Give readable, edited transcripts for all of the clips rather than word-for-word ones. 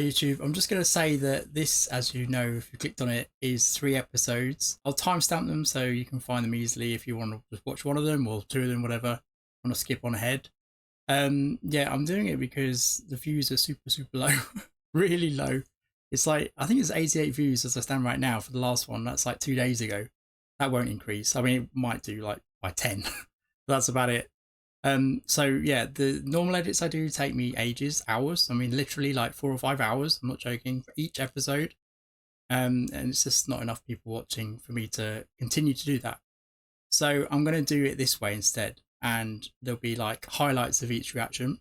YouTube. I'm just going to say that this, as you know, if you clicked on it, is 3 episodes. I'll timestamp them so you can find them easily if you want to just watch one of them or 2 of them, whatever. Want to skip on ahead. Yeah, I'm doing it because the views are super low, really low. It's like, I think it's 88 views as I stand right now for the last one. That's like 2 days ago. That won't increase. I mean, it might do like by 10. That's about it. So yeah, the normal edits I do take me ages, hours. I mean, literally like 4 or 5 hours. I'm not joking, for each episode. And it's just not enough people watching for me to continue to do that. So I'm going to do it this way instead. And there'll be like highlights of each reaction.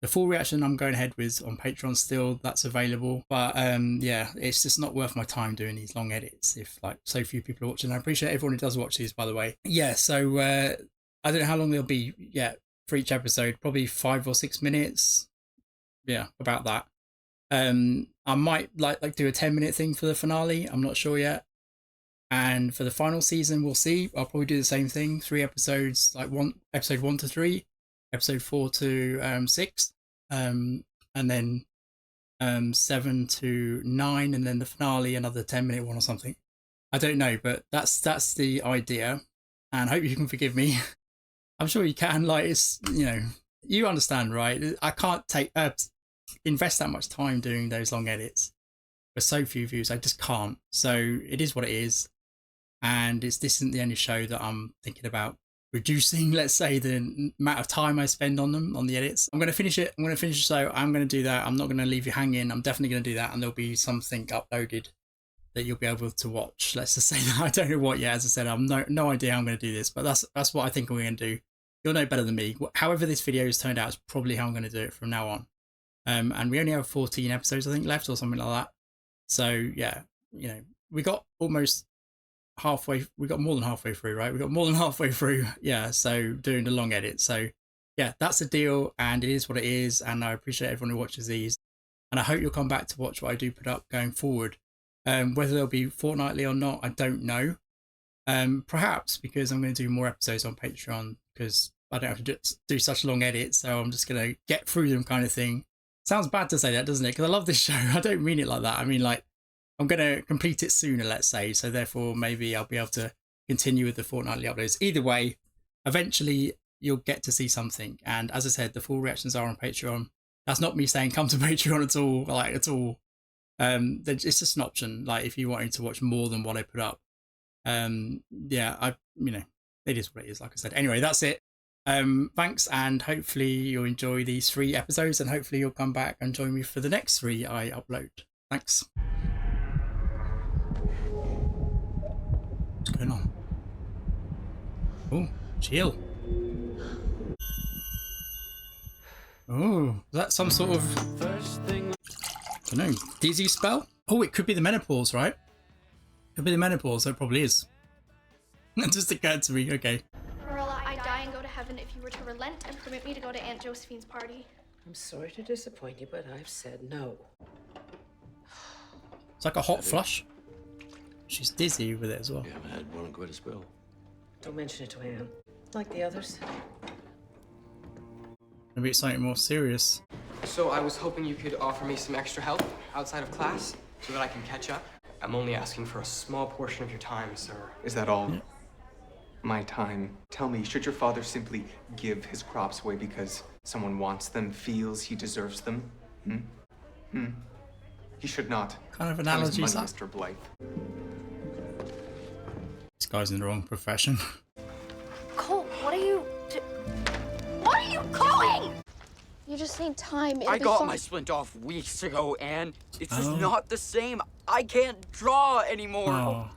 The full reaction I'm going ahead with on Patreon still, that's available. But yeah, it's just not worth my time doing these long edits if like so few people are watching. I appreciate everyone who does watch these, by the way. Yeah, so I don't know how long they'll be yet for each episode, probably 5 or 6 minutes. Yeah, about that. I might like do a 10-minute thing for the finale. I'm not sure yet. And for the final season, we'll see. I'll probably do the same thing. 3 episodes, like episode 1 to 3, episode 4 to 6, and then 7 to 9, and then the finale, another 10-minute one or something. I don't know, but that's the idea. And I hope you can forgive me. I'm sure you can. Like, it's, you know, you understand, right? I can't invest that much time doing those long edits for so few views. I just can't. So it is what it is. And this isn't the only show that I'm thinking about reducing, let's say, the amount of time I spend on them, on the edits. I'm going to finish it. I'm going to finish the show. I'm going to do that. I'm not going to leave you hanging. I'm definitely going to do that. And there'll be something uploaded that you'll be able to watch. Let's just say that. I don't know what yet. As I said, I'm no idea how I'm going to do this, but that's what I think we're going to do. You'll know better than me. However this video has turned out is probably how I'm going to do it from now on. And we only have 14 episodes, I think, left or something like that. So yeah, you know, we got almost halfway. We got more than halfway through, right? We got more than halfway through. Yeah. So doing the long edit. So yeah, that's the deal, and it is what it is. And I appreciate everyone who watches these, and I hope you'll come back to watch what I do put up going forward. Whether they'll be fortnightly or not, I don't know. Perhaps because I'm going to do more episodes on Patreon because I don't have to do such long edits. So I'm just going to get through them, kind of thing. Sounds bad to say that, doesn't it? Because I love this show. I don't mean it like that. I mean, like, I'm going to complete it sooner, let's say. So therefore, maybe I'll be able to continue with the fortnightly uploads. Either way, eventually you'll get to see something. And as I said, the full reactions are on Patreon. That's not me saying come to Patreon at all, like at all. It's just an option. Like if you wanted to watch more than what I put up. Yeah, you know, it is what it is. Like I said. Anyway, that's it. Thanks, and hopefully you'll enjoy these 3 episodes, and hopefully you'll come back and join me for the next 3 I upload. Thanks. What's going on? Oh, chill. Oh, is that some sort of, I don't know, dizzy spell? Oh, it could be the menopause, right? Could be the menopause, so it probably is. That just occurred to me. Okay. Marilla, I'd die and go to heaven if you were to relent and permit me to go to Aunt Josephine's party. I'm sorry to disappoint you, but I've said no. It's like a hot flush. She's dizzy with it as well. You haven't had one in quite a spell. Don't mention it to Anne. Like the others. Maybe it's something more serious. So I was hoping you could offer me some extra help outside of class so that I can catch up. I'm only asking for a small portion of your time, sir. Is that all? Yeah. My time. Tell me, should your father simply give his crops away because someone wants them, feels he deserves them? He should not. Kind of Time is analogy is money, that? Mr. Blythe. This guy's in the wrong profession. Cole, what are you doing? You just need time. I got my splint off weeks ago, Anne. It's just Oh. not the same. I can't draw anymore. Oh,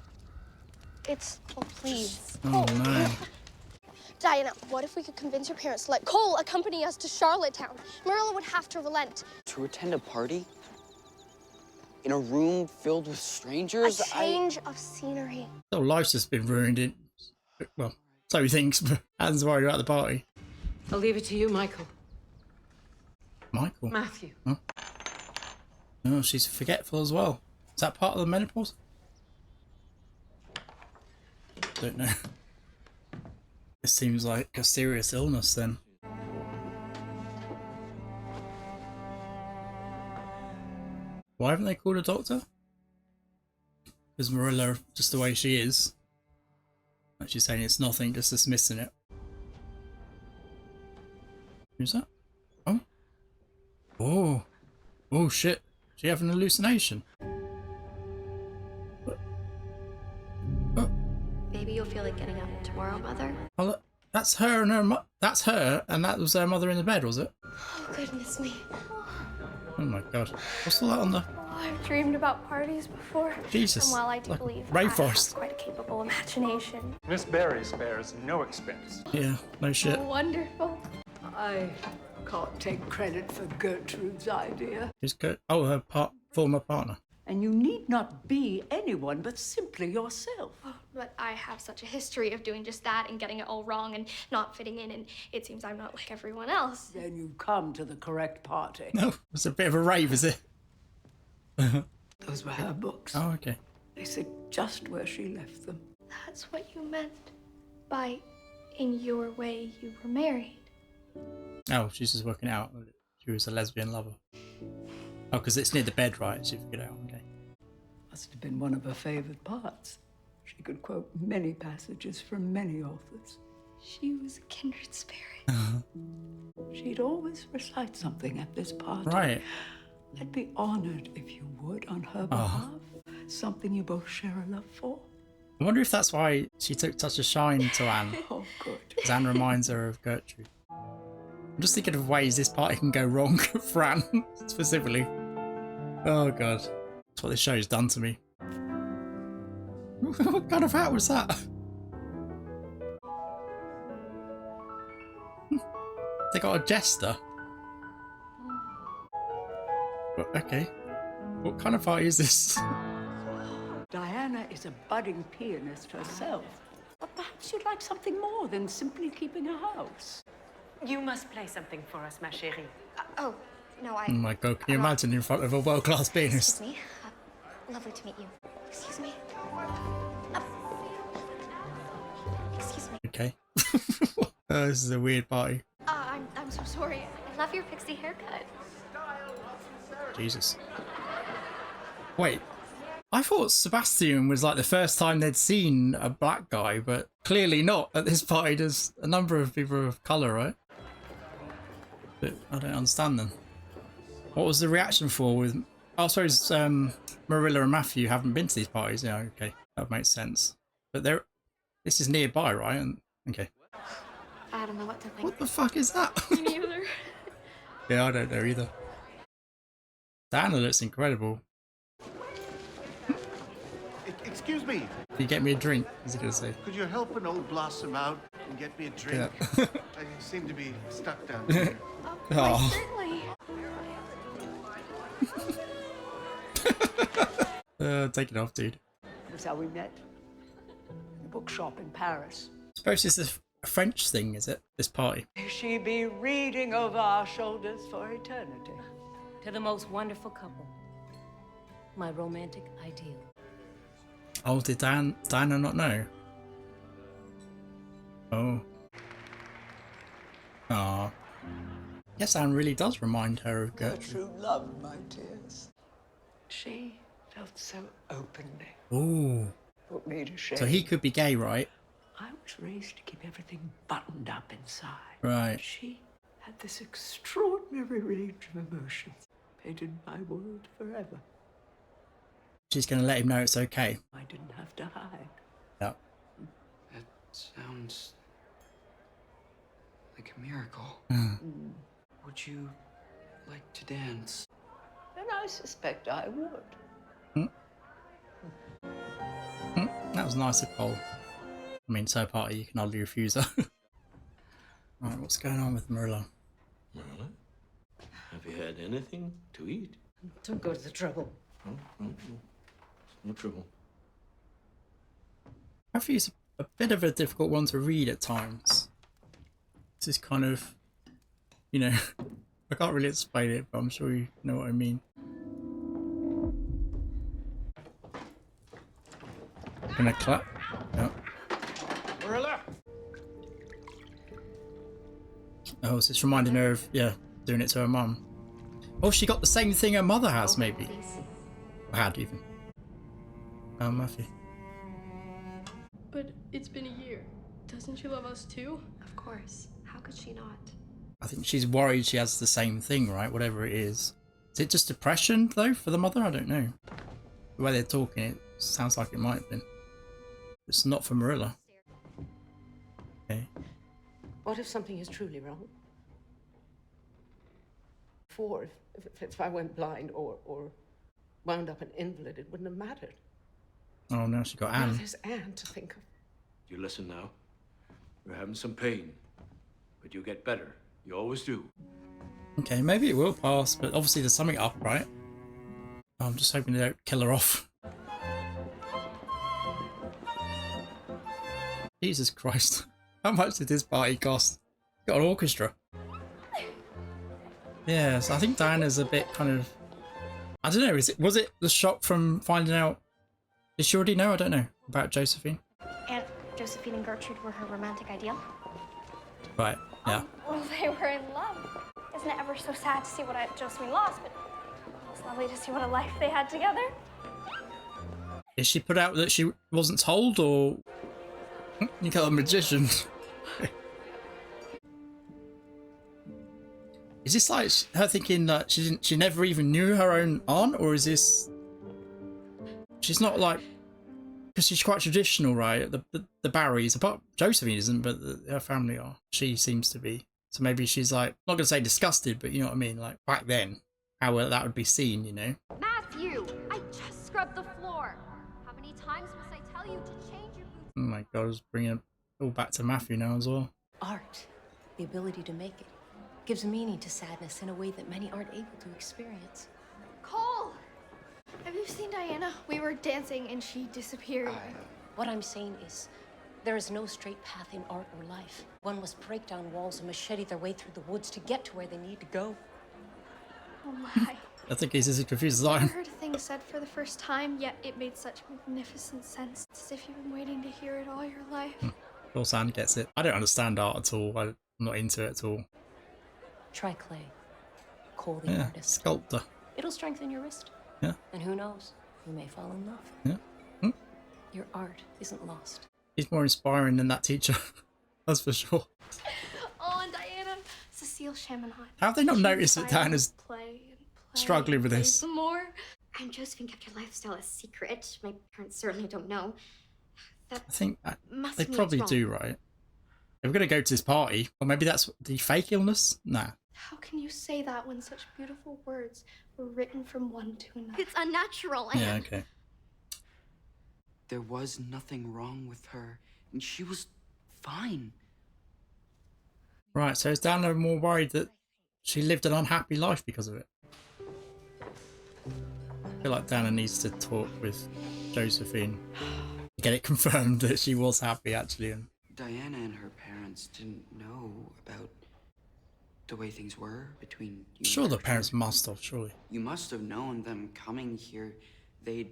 Please. oh no. Diana, what if we could convince your parents to let Cole accompany us to Charlottetown? Marilla would have to relent. To attend a party? In a room filled with strangers? A change of scenery. Their life's just been ruined. Well, so he thinks, but Anne's worried about the party. I'll leave it to you, Michael. Michael. Matthew. Huh? Oh, she's forgetful as well. Is that part of the menopause? Don't know. It seems like a serious illness then. Why haven't they called a doctor? Because Marilla, just the way she is. Like she's saying it's nothing, just dismissing it. Who's that? Oh. Oh. Oh shit. She having an hallucination. Maybe you'll feel like getting up tomorrow, Mother. Oh, look, that's her and her that's her and that was her mother in the bed, was it? Oh, goodness me. Oh my god. What's all that on the... Oh, I've dreamed about parties before. Jesus. And while I do Like believe that I have rainforest. quite a capable imagination. Miss Barry spares no expense. Yeah, no shit. Wonderful. I can't take credit for Gertrude's idea. Who's good? Oh, her former partner. And you need not be anyone but simply yourself. Oh, but I have such a history of doing just that and getting it all wrong and not fitting in, and it seems I'm not like everyone else. Then you come to the correct party. No, it's a bit of a rave, is it? Those were her books. Oh, okay. They sit just where she left them. That's what you meant by, in your way, you were married. Oh, she's just working out. She was a lesbian lover. Oh, because it's near the bed, right? She figured out. Okay. Must have been one of her favorite parts. She could quote many passages from many authors. She was a kindred spirit. She'd always recite something at this party. Right. I'd be honored if you would on her behalf. Something you both share a love for. I wonder if that's why she took such a shine to Anne. Oh, good. Because Anne reminds her of Gertrude. I'm just thinking of ways this party can go wrong for Anne, specifically. Oh god. That's what this show's done to me. What kind of hat was that? They got a jester. But, okay. What kind of party is this? Diana is a budding pianist herself. But perhaps you'd like something more than simply keeping a house. You must play something for us, ma chérie. Oh, no, Oh my god, can you imagine in front of a world-class pianist? Excuse me. Lovely to meet you. Excuse me. Excuse me. Okay. Oh, this is a weird party. I'm so sorry. I love your pixie haircut. Jesus. Wait. I thought Sebastian was like the first time they'd seen a black guy, but clearly not. At this party, there's a number of people of colour, right? But I don't understand them. What was the reaction for with... I suppose Marilla and Matthew haven't been to these parties. Yeah, okay. That makes sense. But they're... This is nearby, right? And, okay. I don't know what to think. What the fuck is that? Me neither. Yeah, I don't know either. Diana looks incredible. Excuse me, Can you get me a drink? Is he going to say? could you help an old blossom out and get me a drink? Yeah. I seem to be stuck down here. Oh. Certainly. Take it off, dude. That's how we met. In a bookshop in Paris. I suppose it's a French thing, is it? This party. She be reading over our shoulders for eternity. To the most wonderful couple. My romantic ideal. Oh, did Diana not know? Oh. Aw. Yes, Anne really does remind her of Gertrude. Gertrude loved my tears. She felt so openly. Ooh. Put me to shame. So he could be gay, right? I was raised to keep everything buttoned up inside. Right. She had this extraordinary range of emotions. Painted my world forever. She's going to let him know it's okay. I didn't have to hide. Yeah. That sounds like a miracle. Would you like to dance? And I suspect I would. That was nice of Cole. I mean, so party, you can hardly refuse her. Alright, what's going on with Marilla? Marilla, have you had anything to eat? Don't go to the trouble. Oh, no, no trouble. Matthew's a bit of a difficult one to read at times. This is kind of, you know, I can't really explain it, but I'm sure you know what I mean. Gonna clap. Yeah. Marilla! Oh, so it's reminding her of, yeah, doing it to her mum. Oh, she got the same thing her mother has, maybe. Please. Or had even. Matthew. But it's been a year. Doesn't she love us too? Of course. How could she not? I think she's worried she has the same thing, right? Whatever it is. Is it just depression, though, for the mother? I don't know. The way they're talking, it sounds like it might have been. It's not for Marilla. Okay. What if something is truly wrong? If I went blind or wound up an invalid, it wouldn't have mattered. Oh, no, she got Now Anne. there's Anne to think of. You listen now. You're having some pain, but you'll get better. You always do. Okay, maybe it will pass, but obviously there's something up, right? Oh, I'm just hoping they don't kill her off. Jesus Christ. How much did this party cost? Got an orchestra. Yeah, so I think Diana's a bit kind of... I don't know, was it the shock from finding out... Did she already know? I don't know. About Josephine? And Josephine and Gertrude were her romantic ideal. Right, yeah. Well, they were in love. Isn't it ever so sad to see what Josephine lost, but it's lovely to see what a life they had together. Is she put out that she wasn't told, or... You got a magician. Is this like her thinking that she never even knew her own aunt, or is this... She's not like... Because she's quite traditional, right? The Barrys, apart Josephine isn't, but her family are. She seems to be. So maybe she's like, not going to say disgusted, but you know what I mean? Like back then, how that would be seen, you know? Matthew, I just scrubbed the floor. How many times must I tell you to change your boots? Oh my God, I was bringing it all back to Matthew now as well. Art, the ability to make it, gives meaning to sadness in a way that many aren't able to experience. Cole! Have you seen Diana? We were dancing and she disappeared. What I'm saying is, there is no straight path in art or life. One must break down walls and machete their way through the woods to get to where they need to go. Oh my. I think he's as confused as I I am. heard a thing said for the first time, yet it made such magnificent sense. It's as if you've been waiting to hear it all your life. Of course, Anne gets it. I don't understand art at all. I'm not into it at all. Try clay. Cole the Yeah, artist. sculptor. It'll strengthen your wrist. Yeah. And who knows, you may fall in love. Yeah. Your art isn't lost. He's more inspiring than that teacher. That's for sure. Oh, and Diana, Cecile Chaminade. How have they not She noticed that inspired Diana's play and play struggling with and this? play some more. And Josephine kept her lifestyle a secret. My parents certainly don't know. That I think must they mean it's probably wrong. do, right? They were going to go to this party, or maybe that's the fake illness? Nah. How can you say that when such beautiful words were written from one to another? It's unnatural. Yeah, okay. There was nothing wrong with her, and she was fine. Right, so is Diana more worried that she lived an unhappy life because of it? I feel like Diana needs to talk with Josephine to get it confirmed that she was happy, actually. And Diana and her parents didn't know about the way things were between you. sure, and the Gertrude. parents must have, surely. You must have known them coming here. They'd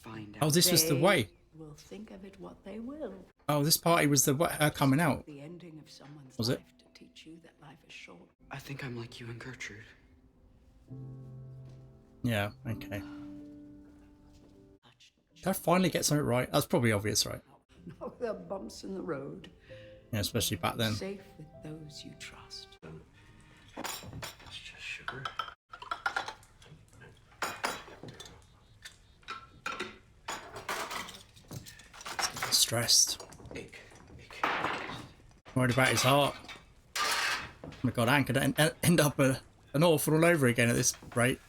find Oh, out. this was the way. Will think of it what they will. Oh, this party was her coming out. The ending of someone's Was it? life to teach you that life is short. I think I'm like you and Gertrude. Yeah, okay. Did I finally get something right? That's probably obvious, right? No, there are bumps in the road. Yeah, especially back then. Safe with those you trust. It's just sugar. Stressed. Ache. Worried about his heart. Oh my God, Anne could end up an orphan all over again at this rate.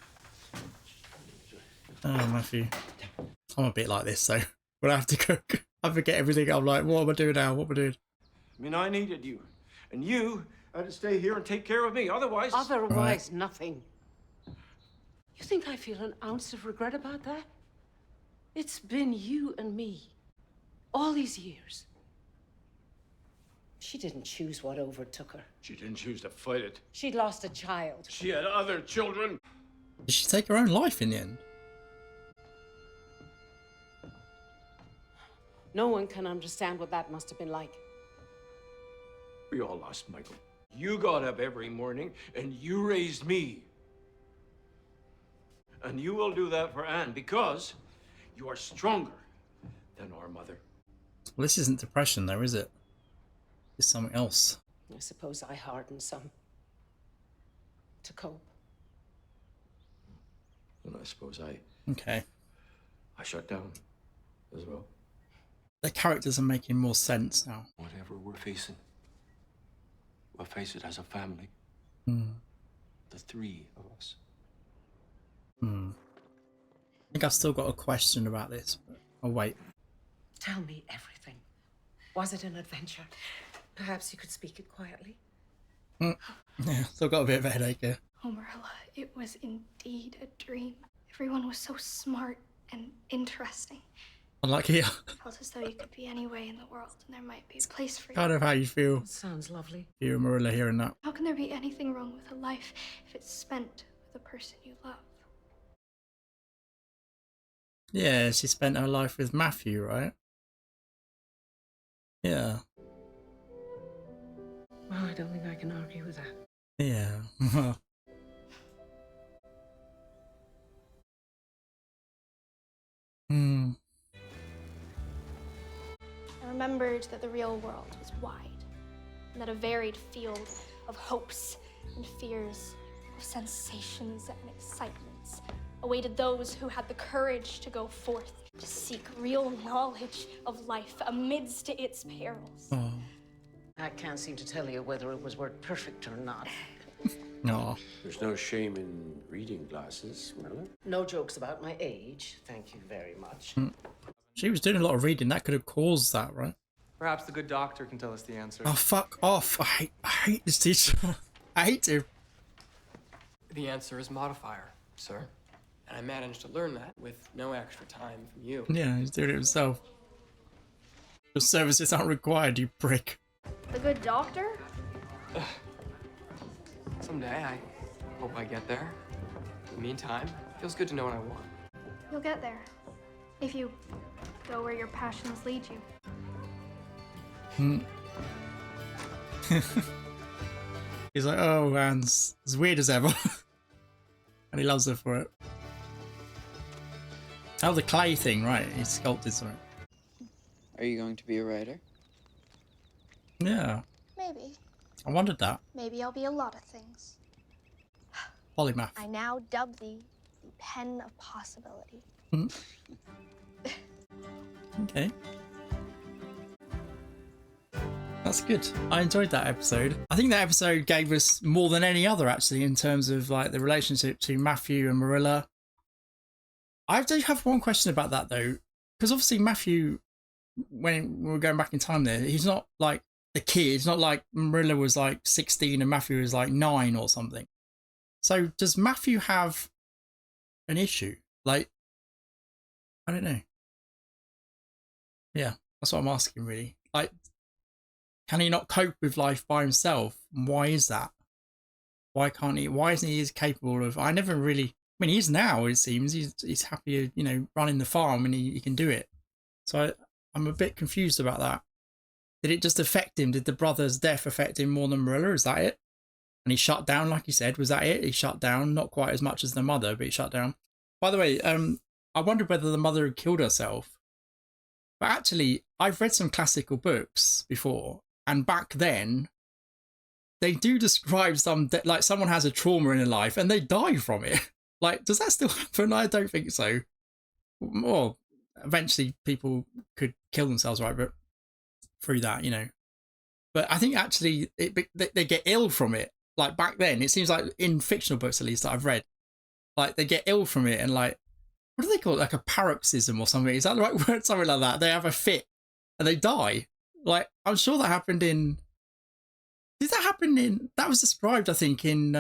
Oh, Matthew. I'm a bit like this, so when I have to cook, I forget everything. I'm like, what am I doing now? What am I doing? I mean, I needed you. And you had to stay here and take care of me. Otherwise... Otherwise, nothing. You think I feel an ounce of regret about that? It's been you and me. All these years. She didn't choose what overtook her. She didn't choose to fight it. She'd lost a child. She had other children. Did she take her own life in the end? No one can understand what that must have been like. We all lost Michael. You got up every morning and you raised me. And you will do that for Anne because you are stronger than our mother. Well, this isn't depression though, is it? It's something else. I suppose I hardened some to cope. And I suppose Okay. I shut down as well. The characters are making more sense now. Whatever we're facing, we'll face it as a family. Hmm. The three of us. Hmm. I think I've still got a question about this, but I'll wait. Tell me everything. Was it an adventure? Perhaps you could speak it quietly. Yeah, still got a bit of a headache here. Oh, Marilla, it was indeed a dream. Everyone was so smart and interesting. Unlike here. Felt as though you could be any way in the world and there might be a place for you. Kind of how you feel. Sounds lovely. You and Marilla hearing that. How can there be anything wrong with a life if it's spent with the person you love? Yeah, she spent her life with Matthew, right? Yeah. Well, I don't think I can argue with that. Yeah. Hmm. I remembered that the real world was wide, and that a varied field of hopes and fears, of sensations and excitements, awaited those who had the courage to go forth to seek real knowledge of life amidst its perils. Oh. I can't seem to tell you whether it was word perfect or not. No. There's no shame in reading glasses, Marilla. No jokes about my age. Thank you very much. She was doing a lot of reading. That could have caused that, right? Perhaps the good doctor can tell us the answer. Oh, fuck off. I hate this teacher. I hate him. The answer is modifier, sir. And I managed to learn that with no extra time from you. Yeah, he's doing it himself. Your services aren't required, you prick. The good doctor? Someday, I hope I get there. In the meantime, it feels good to know what I want. You'll get there, if you go where your passions lead you. He's like, oh, Anne's as weird as ever. And he loves her for it. Oh, the clay thing, right? He sculpted something. Are you going to be a writer? Yeah, Maybe. I wondered that. Maybe I'll be a lot of things. Polymath. I now dub thee the pen of possibility. Okay. That's good. I enjoyed that episode. I think that episode gave us more than any other, actually, in terms of like the relationship between Matthew and Marilla. I do have one question about that though, because obviously Matthew, when we're going back in time there, he's not like a kid. It's not like Marilla was like 16 and Matthew was like 9 or something. So does Matthew have an issue? Like, I don't know. Yeah, that's what I'm asking really. Like, can he not cope with life by himself? And why is that? Why can't he? Why isn't he as capable of? I never really. I mean, he is now. It seems he's happy, you know, running the farm, and he can do it. So I'm a bit confused about that. Did it just affect him? Did the brother's death affect him more than Marilla? Is that it? And he shut down, like he said. Was that it? He shut down, not quite as much as the mother, but he shut down. By the way, I wondered whether the mother had killed herself. But actually, I've read some classical books before, and back then, they do describe like someone has a trauma in their life and they die from it. Like, does that still happen? I don't think so. Well, eventually people could kill themselves, right? But through that, you know. But I think actually they get ill from it. Like back then, it seems like in fictional books, at least that I've read, like they get ill from it and like, what do they call it? Like a paroxysm or something? Is that the right word? Something like that. They have a fit and they die. Like, I'm sure that happened in... Did that happen in... That was described, I think, in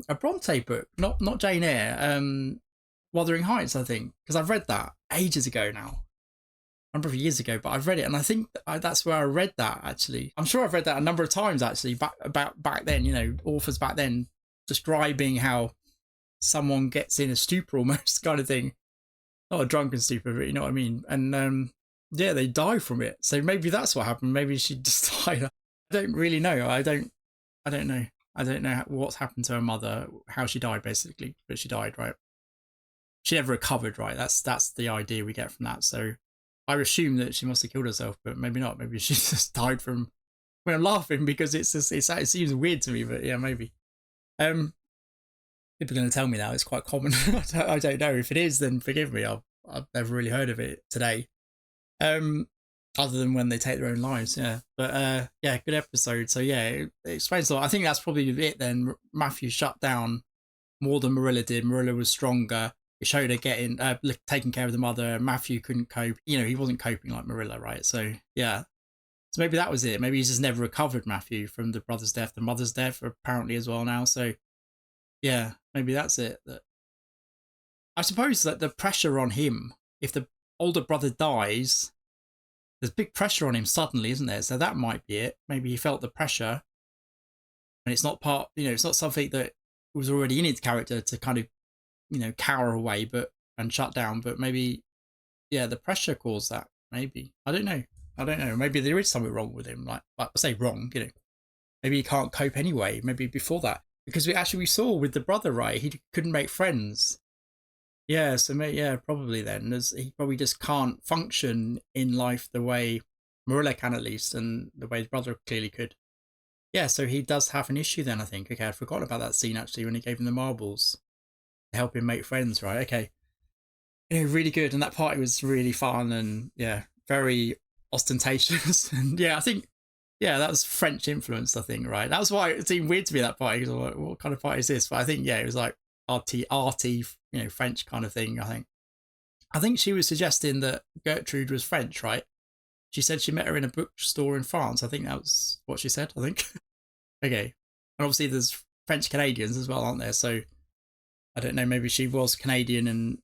a Bronte book. Not Jane Eyre. Wuthering Heights, I think. Because I've read that ages ago now. A number of years ago. But I've read it. And I think that's where I read that, actually. I'm sure I've read that a number of times, actually. Back then, you know, authors back then describing how someone gets in a stupor almost kind of thing. Not a drunken stupor, but you know what I mean. And... yeah, they die from it. So maybe that's what happened. Maybe she just died. I don't really know. I don't know. I don't know what's happened to her mother, how she died, basically. But she died, right? she never recovered, right? That's the idea we get from that. So I assume that she must have killed herself, but maybe not. Maybe she just died from. I mean, I'm laughing because it seems weird to me, but yeah, maybe. People are going to tell me now it's quite common. I don't know. If it is, then forgive me. I've never really heard of it today. Other than when they take their own lives, yeah. But yeah, good episode. So yeah, it explains a lot. I think that's probably it then. Matthew shut down more than Marilla did. Marilla was stronger. It showed her getting taking care of the mother. Matthew couldn't cope. You know, he wasn't coping like Marilla, right? So yeah. So maybe that was it. Maybe he's just never recovered, Matthew, from the brother's death, the mother's death, apparently as well now. So yeah, maybe that's it. That I suppose that the pressure on him, if the older brother dies, there's big pressure on him suddenly, isn't there? So that might be it. Maybe he felt the pressure, and it's not part. You know, it's not something that was already in his character to kind of, you know, cower away, and shut down. But maybe, yeah, the pressure caused that. Maybe I don't know. Maybe there is something wrong with him. Like I say, wrong. You know, maybe he can't cope anyway. Maybe before that, because we saw with the brother, right? He couldn't make friends. Yeah, so yeah, probably then. He probably just can't function in life the way Marilla can, at least, and the way his brother clearly could. Yeah, so he does have an issue then, I think. Okay, I'd forgotten about that scene, actually, when he gave him the marbles to help him make friends, right? Okay. Yeah, really good. And that party was really fun and, yeah, very ostentatious. And, yeah, I think, yeah, that was French influenced, I think, right? That was why it seemed weird to me, that party, because I was like, what kind of party is this? But I think, yeah, it was like arty, you know, French kind of thing, I think she was suggesting that Gertrude was French, right? She said she met her in a bookstore in France. I think that was what she said, I think. Okay. And obviously there's French Canadians as well, aren't there? So I don't know, maybe she was Canadian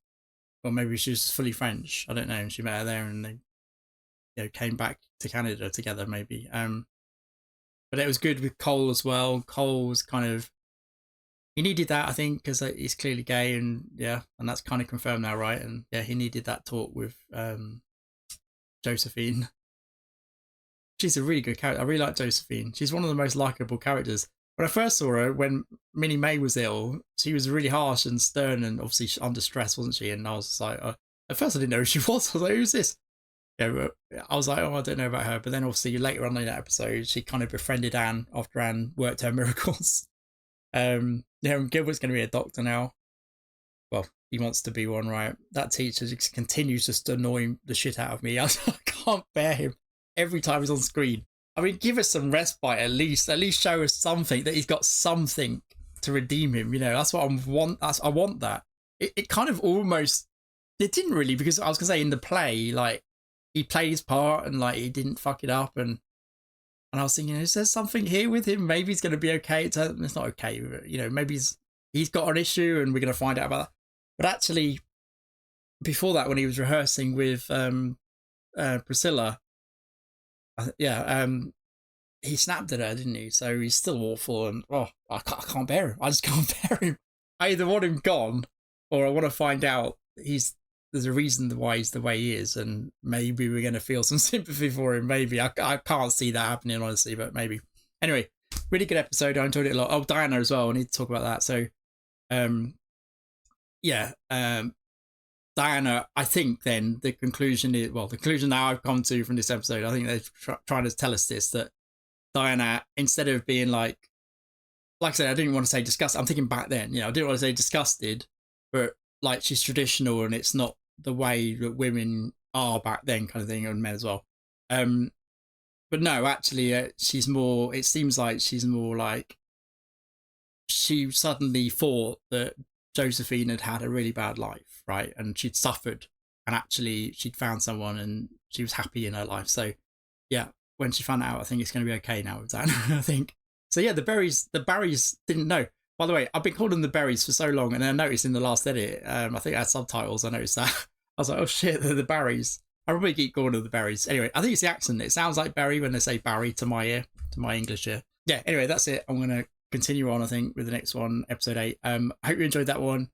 or maybe she was fully French. I don't know. She met her there and they, you know, came back to Canada together, maybe. But it was good with Cole as well. Cole was kind of, he needed that, I think, because he's clearly gay, and yeah, and that's kind of confirmed now, right? And yeah, he needed that talk with Josephine. She's a really good character. I really like Josephine. She's one of the most likable characters. When I first saw her, when Minnie May was ill, she was really harsh and stern, and obviously under stress, wasn't she? And I was like, at first I didn't know who she was. I was like, who's this? Yeah, I was like, oh, I don't know about her. But then obviously later on in that episode, she kind of befriended Anne after Anne worked her miracles. Yeah, Gilbert's going to be a doctor now. Well, he wants to be one, right? That teacher just continues just to annoy the shit out of me. I can't bear him every time he's on screen. I mean, give us some respite at least. At least show us something, that he's got something to redeem him. You know, that's what I want. I want that. It kind of almost, it didn't really, because I was going to say in the play, like, he played his part and like he didn't fuck it up, and I was thinking, is there something here with him? Maybe he's going to be okay. It's not okay, but, you know, maybe he's got an issue and we're going to find out about that. But actually, before that, when he was rehearsing with Priscilla, he snapped at her, didn't he? So he's still awful, and I can't bear him. I just can't bear him. I either want him gone, or I want to find out there's a reason why he's the way he is, and maybe we're going to feel some sympathy for him. Maybe I can't see that happening, honestly, but maybe. Anyway, really good episode. I enjoyed it a lot. Oh, Diana as well. I need to talk about that. So, Diana, I think then the conclusion now I've come to from this episode, I think they're trying to tell us this, that Diana, instead of being like I said, I didn't want to say disgusted. I'm thinking back then, you know, I didn't want to say disgusted, but like she's traditional and it's not the way that women are back then, kind of thing, and men as well. But no, actually, she's more. It seems like she's more like she suddenly thought that Josephine had had a really bad life, right? And she'd suffered, and actually she'd found someone, and she was happy in her life. So, yeah, when she found out, I think it's going to be okay now with that. I think so. Yeah, the Barrys didn't know. By the way, I've been calling them the Berries for so long, and I noticed in the last edit, I think I had subtitles, I noticed that. I was like, oh shit, they're the Barrys. I probably keep calling them the Berries. Anyway, I think it's the accent. It sounds like Barry when they say Barry to my ear, to my English ear. Yeah, anyway, that's it. I'm going to continue on, I think, with the next one, episode 8. I hope you enjoyed that one.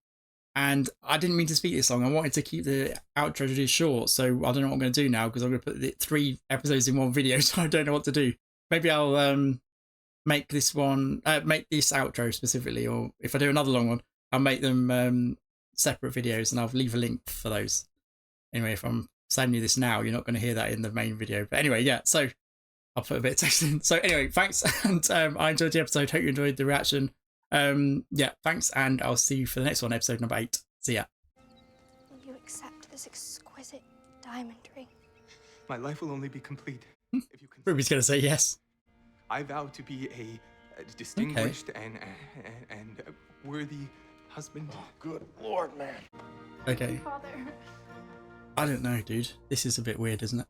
And I didn't mean to speak this long. I wanted to keep the outro really short, so I don't know what I'm going to do now, because I'm going to put 3 episodes in one video, so I don't know what to do. Maybe I'll make this outro specifically, or if I do another long one, I'll make them separate videos, and I'll leave a link for those. Anyway, if I'm sending you this now, you're not going to hear that in the main video. But anyway, yeah, so I'll put a bit of text in. So anyway, thanks, and I enjoyed the episode. Hope you enjoyed the reaction. Yeah, thanks, and I'll see you for the next one, episode number 8. See ya. Will you accept this exquisite diamond ring? My life will only be complete if you can. Ruby's going to say yes. I vow to be a distinguished and worthy husband. Oh, good Lord, man. Okay. Father. I don't know, dude. This is a bit weird, isn't it?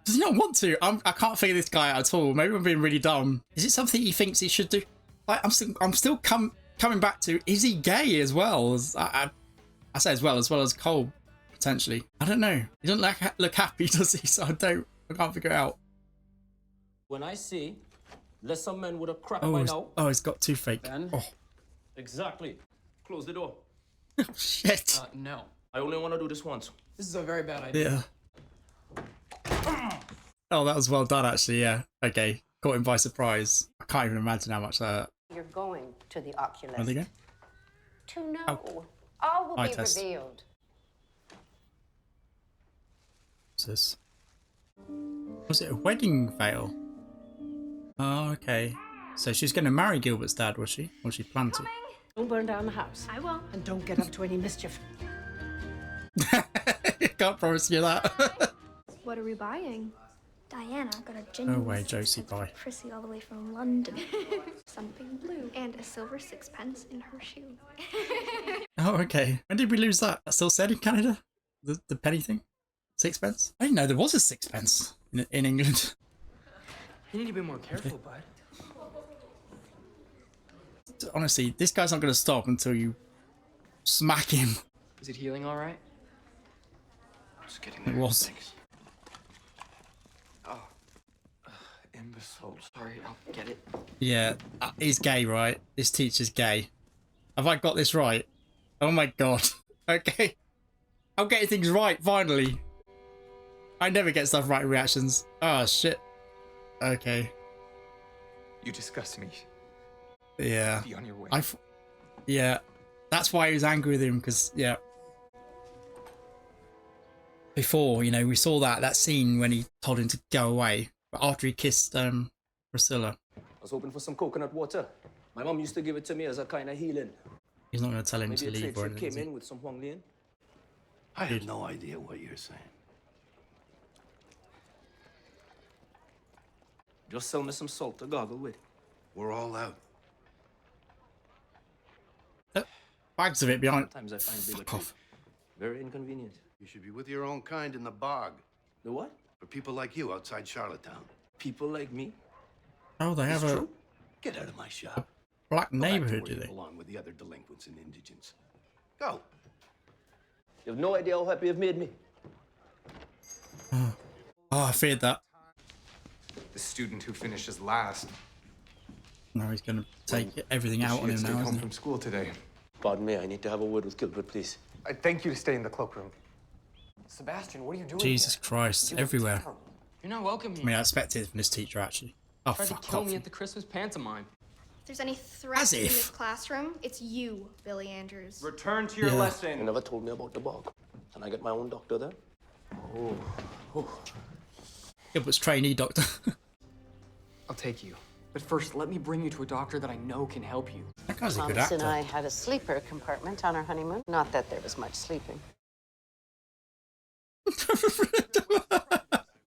Does he not want to? I can't figure this guy out at all. Maybe I'm being really dumb. Is it something he thinks he should do? Like, I'm still coming back to, is he gay as well? I say as well as Cole, potentially. I don't know. He doesn't look happy, does he? So I can't figure it out. When I see lesser men with a crack Oh, by now. oh, it's got two fake. Then, oh. Exactly. Close the door. Oh, shit. No. I only want to do this once. This is a very bad idea. Yeah. Oh, that was well done, actually, yeah. Okay. Caught him by surprise. I can't even imagine how much that... You're going to the oculist. Where they go? To know. Oh. All will Eye be test. revealed. What's this? Was it a wedding veil? Oh, okay. So she's going to marry Gilbert's dad, was she? Or she planned to? Don't burn down the house. I won't. And don't get up to any mischief. Can't promise you that. What are we buying? Diana got a genuine No way, Josie, bye. Prissy all the way from London. Something blue and a silver sixpence in her shoe. Oh, okay. When did we lose that? That's still said in Canada? The penny thing? Sixpence? I didn't know there was a sixpence in England. You need to be more careful, bud. Honestly, this guy's not going to stop until you smack him. Is it healing all right? Just getting It there. was. Thanks. Oh, imbecile. Sorry, I'll get it. Yeah, he's gay, right? This teacher's gay. Have I got this right? Oh my god. Okay. I'm getting things right, finally. I never get stuff right in reactions. Oh, shit. Okay. You disgust me. Yeah. Be on your way. Yeah. That's why he was angry with him, because, yeah. Before, you know, we saw that scene when he told him to go away. But after he kissed Priscilla. I was hoping for some coconut water. My mom used to give it to me as a kind of healing. He's not going to tell him Maybe to a leave trade or ship anything. came is he? in with some Huang Lian. I have no idea what you're saying. Just sell me some salt to gargle with. We're all out. Bags of it behind. Sometimes I find bigger Fuck off. very inconvenient. You should be with your own kind in the bog. The what? For people like you outside Charlottetown. People like me? Oh, they have a Get out of my shop. black Go back to neighborhood, where do you they? belong with the other delinquents and indigents. Go. You have no idea how happy you've made me. Oh, I feared that. The student who finishes last. Now he's going to take everything Wish out you on had him stayed now, home isn't from school today. Pardon me, I need to have a word with Gilbert, please. I thank you to stay in the cloakroom. Sebastian, what are you doing? Jesus here? Christ, You look everywhere. terrible. You're not welcome I here. mean, I expected it from this teacher, actually. Oh, Tried to fuck kill off. me at the Christmas pantomime. If there's any threat As in if. this classroom, it's you, Billy Andrews. Return to your Yeah. lesson. You never told me about the bog. Can I get my own doctor there? Oh. Gilbert's trainee doctor. I'll take you. But first, let me bring you to a doctor that I know can help you. That guy's a good Thomas and I actor. had a sleeper compartment on our honeymoon. Not that there was much sleeping.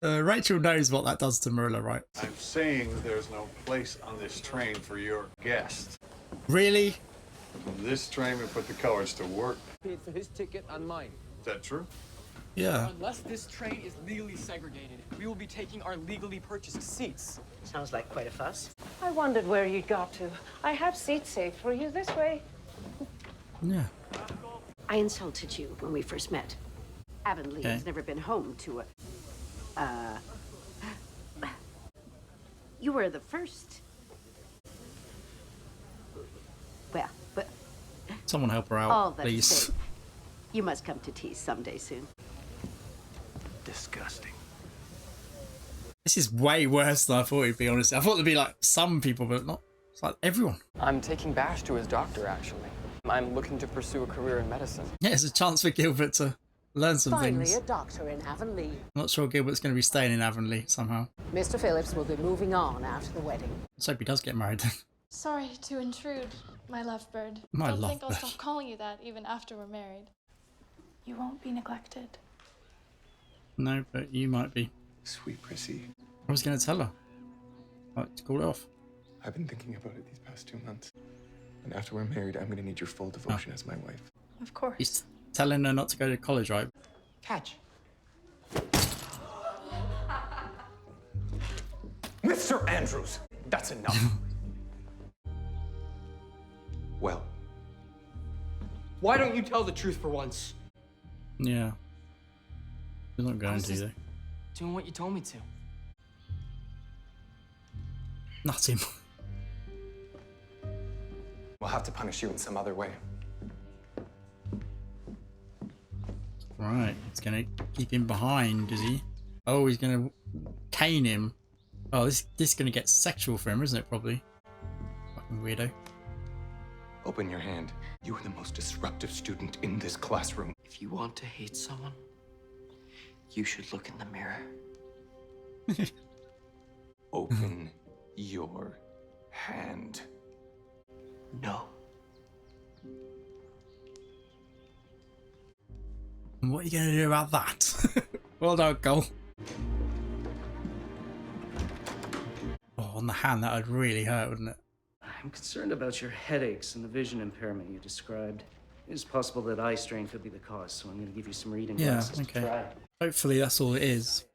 Rachel knows what that does to Marilla, right? I'm saying there's no place on this train for your guest. Really? This train will put the colors to work. Paid for his ticket and mine. Is that true? Yeah. Unless this train is legally segregated, we will be taking our legally purchased seats. Sounds like quite a fuss. I wondered where you'd got to. I have seats saved for you this way. Yeah. I insulted you when we first met. Avonlea Okay. has never been home to a... You were the first. Well, but Someone help her all out, that please. said, you must come to tea someday soon. Disgusting. This is way worse than I thought it'd be, honestly. I thought there'd be like some people, but not. It's like everyone. I'm taking Bash to his doctor, actually. I'm looking to pursue a career in medicine. Yeah, it's a chance for Gilbert to learn some Finally, things. a doctor in Avonlea. I'm not sure Gilbert's going to be staying in Avonlea somehow. Mr. Phillips will be moving on after the wedding. Let's hope he does get married. Sorry to intrude, my lovebird. My Don't think I'll lovebird. stop calling you that even after we're married. You won't be neglected. No, but you might be. Sweet Prissy. I was going to tell her. Like, to call it off. I've been thinking about it these past 2 months. And after we're married, I'm gonna need your full devotion as my wife. Of course. He's telling her not to go to college, right? Catch. Mr. Andrews, that's enough. Well, Why don't you tell the truth for once? Yeah. He's not I going was to, just though. doing what you told me to. Not him. we'll have to punish you in some other way. Right, it's gonna keep him behind, is he? Oh, he's gonna cane him. Oh, this is gonna get sexual for him, isn't it? Probably. Fucking weirdo. Open your hand. You are the most disruptive student in this classroom. If you want to hate someone, you should look in the mirror. Open your hand. No. And what are you gonna do about that? Well done, Cole. Oh, on the hand, that would really hurt, wouldn't it? I'm concerned about your headaches and the vision impairment you described. It's possible that eye strain could be the cause, so I'm going to give you some reading Yeah, glasses okay. to try. Hopefully that's all it is.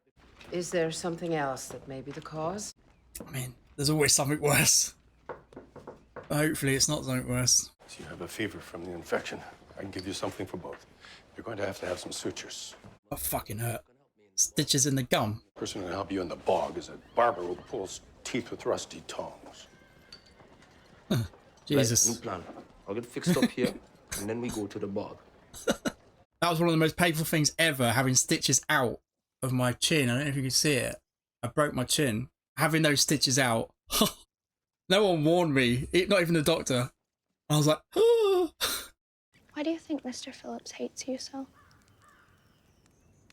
Is there something else that may be the cause? I mean, there's always something worse. But hopefully it's not something worse. So you have a fever from the infection. I can give you something for both. You're going to have some sutures. That fucking hurt. Stitches in the gum. The person who can help you in the bog is a barber who pulls teeth with rusty tongs. Jesus. Right, new plan. I'll get fixed up here, and then we go to the bog. That was one of the most painful things ever, having stitches out of my chin. I don't know if you can see it. I broke my chin. Having those stitches out. No one warned me, not even the doctor. I was like, oh. Why do you think Mr. Phillips hates you so?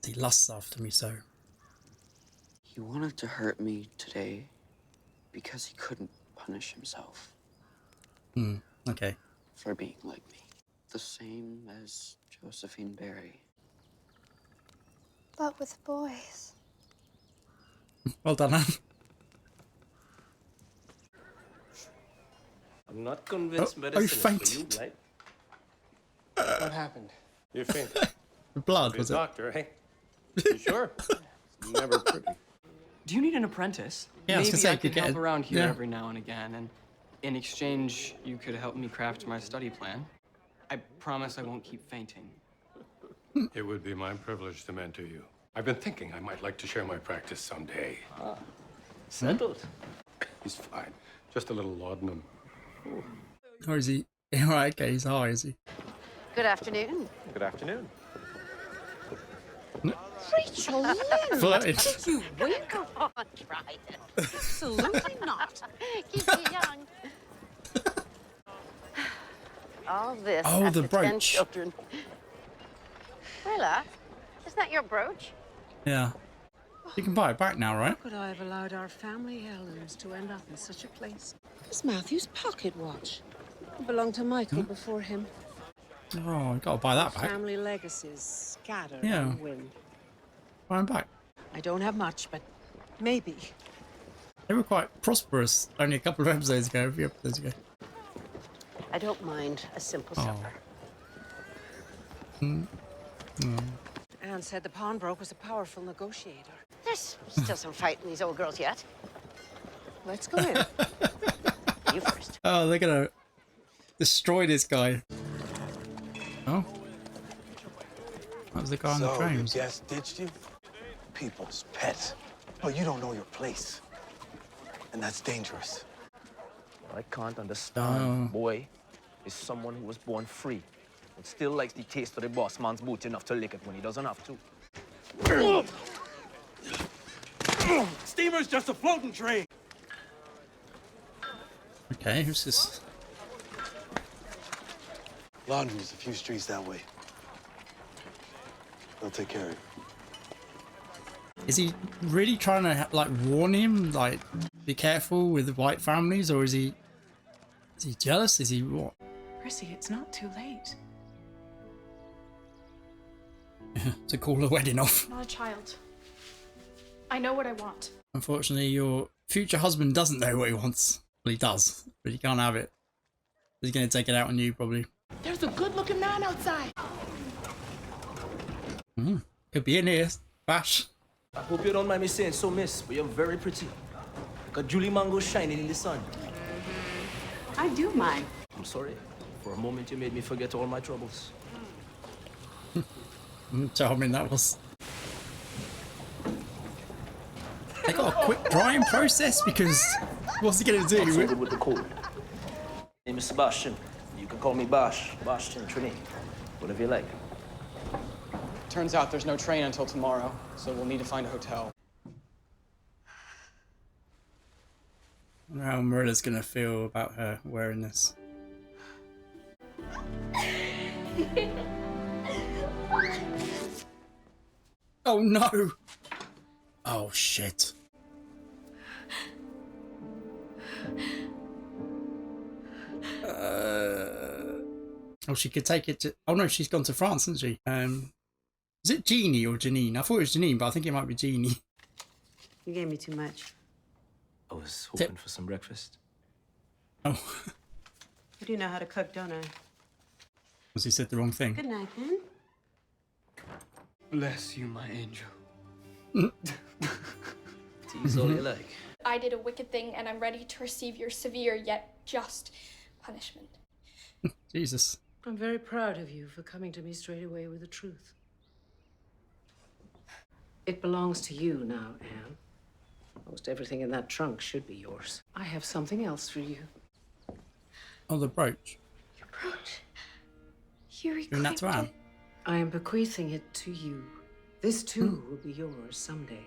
He lusts after me so. He wanted to hurt me today because he couldn't punish himself Okay. for being like me. The same as Josephine Barry. But with boys. Well done, Anne. I'm not convinced Oh, medicine you is for fainted. you, right? What happened? You faint. The blood, Be a was it? doctor, eh? You sure? It's never pretty. Do you need an apprentice? Yeah, I was Maybe gonna say, I you could could get help a- around here yeah. every now and again, and in exchange, you could help me craft my study plan. I promise I won't keep fainting. It would be my privilege to mentor you. I've been thinking I might like to share my practice someday. Settled. He's fine. Just a little laudanum. Or is he? Right, okay, he's high, is he? Good afternoon. Good afternoon. Rachel Lynn! Flirting. Did you wink? Come on, try it. Absolutely not. Keep me young. All this Oh, at the 10 brooch. children. Willa, is that your brooch? Yeah. You can buy it back now, right? Could I have allowed our family heirlooms to end up in such a place? It's Matthew's pocket watch. It belonged to Michael before him. Oh, you gotta buy that back. Family legacies scattered Yeah. on the wind. Buy them back. I don't have much, but maybe. They were quite prosperous only a couple of episodes ago, a few episodes ago. I don't mind a simple Oh. supper. Mm. Anne said the pawnbroker was a powerful negotiator. There's still some fight in these old girls yet. Let's go in. You first. Oh, they're gonna destroy this guy. Oh. That was the guy on the So, trains. your guest ditched you? People's pet. Oh, you don't know your place. And that's dangerous. What I can't understand, Oh. boy, is someone who was born free and still likes the taste of the boss man's boot enough to lick it when he doesn't have to. Steamer's just a floating train. Okay, who's this? Laundry's a few streets that way. They'll take care of you. Is he really trying to like warn him, like be careful with white families, or is he jealous? Is he what? Prissy, it's not too late. To call a wedding off. I'm not a child. I know what I want. Unfortunately, your future husband doesn't know what he wants. Well, he does, but he can't have it. He's going to take it out on you, probably. There's a good-looking man outside. Could be in here. Bash. I hope you don't mind me saying so, miss, but you're very pretty. Like a Julie mango shining in the sun. I do mind. I'm sorry. For a moment, you made me forget all my troubles. Charming that was. They got a quick drying process because what's he going to do? I'm so good with the code. Name is Sebastian. You can call me Bash, Bastian, Trini, whatever you like. Turns out there's no train until tomorrow, so we'll need to find a hotel. I wonder how Marilla's going to feel about her wearing this. Oh no! Oh shit. Oh, she could take it to... Oh no, she's gone to France, hasn't she? Is it Jeannie or Janine? I thought it was Janine, but I think it might be Jeannie. You gave me too much. I was hoping for some breakfast. Oh. I do know how to cook, don't I? Was he said the wrong thing? Good night, then. Bless you, my angel. Tease all you like. I did a wicked thing, and I'm ready to receive your severe yet just punishment. Jesus. I'm very proud of you for coming to me straight away with the truth. It belongs to you now, Anne. Most everything in that trunk should be yours. I have something else for you. Oh, the brooch. Your brooch. You Doing that to Anne? I am bequeathing it to you. This, too, will be yours someday.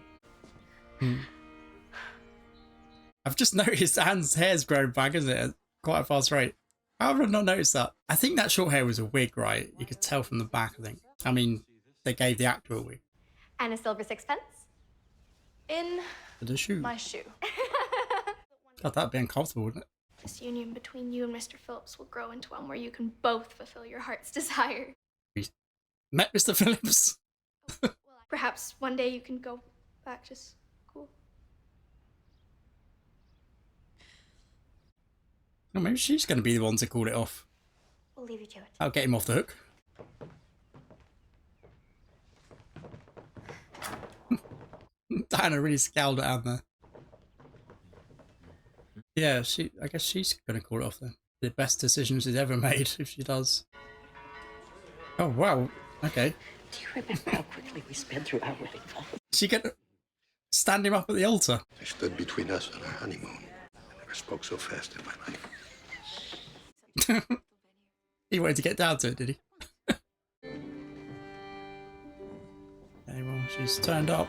I've just noticed Anne's hair's grown back, isn't it? At quite a fast rate. How have I not noticed that? I think that short hair was a wig, right? You could tell from the back, I think. I mean, they gave the actor a wig. And a silver sixpence? In For the shoe. my shoe. God, that'd be uncomfortable, wouldn't it? This union between you and Mr. Phillips will grow into one where you can both fulfill your heart's desire. Met Mr. Phillips? Perhaps one day you can go back to school. Oh, maybe she's going to be the one to call it off. We'll leave you to it. I'll get him off the hook. Diana really scowled at Anne there. Yeah, I guess she's going to call it off then. The best decision she's ever made, if she does. Oh, wow. Okay. Do you remember how quickly we sped through our wedding vows? She going to stand him up at the altar. They stood between us and our honeymoon. I never spoke so fast in my life. He wanted to get down to it, did he? Okay, well, she's turned up.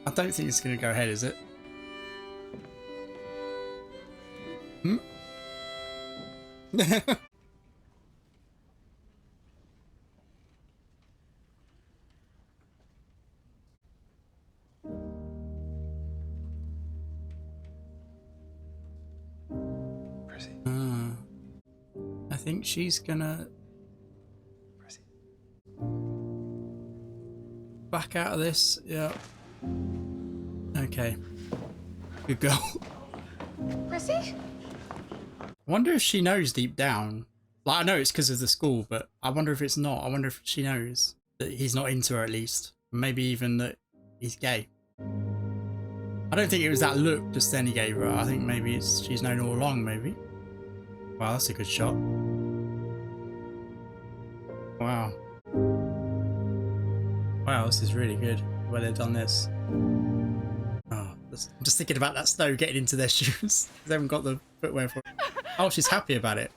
I don't think it's going to go ahead, is it? I think she's gonna back out of this. Yeah. Okay. Good girl. Prissy? I wonder if she knows deep down. Like, I know it's because of the school, but I wonder if it's not. I wonder if she knows that he's not into her, at least. Maybe even that he's gay. I don't think it was that look just then he gave her. I think maybe she's known all along, maybe. Wow, that's a good shot. Wow. Wow, this is really good. Where they've done this. Oh, I'm just thinking about that snow getting into their shoes. They haven't got the footwear for it. Oh, she's happy about it.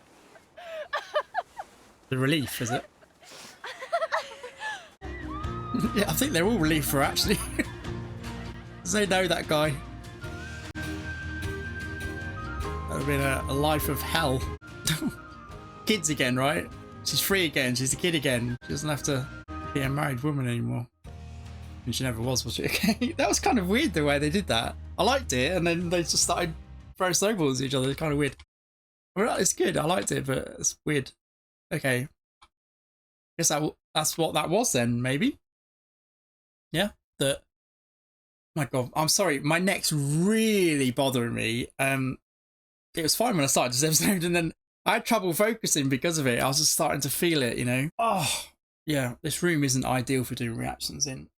The relief, is it? Yeah, I think they're all relief for her, actually. Because they know that guy. That would have been a life of hell. kids again, right? She's free again. She's a kid again. She doesn't have to be a married woman anymore. And she never was she? Okay, that was kind of weird the way they did that. I liked it, and then they just started throwing snowballs at each other. It's kind of weird. Well, it's good. I liked it, but it's weird. Okay. Guess that's what that was then, maybe. Yeah. My God, I'm sorry. My neck's really bothering me. It was fine when I started this episode, and then I had trouble focusing because of it. I was just starting to feel it, you know. Oh, yeah. This room isn't ideal for doing reactions in.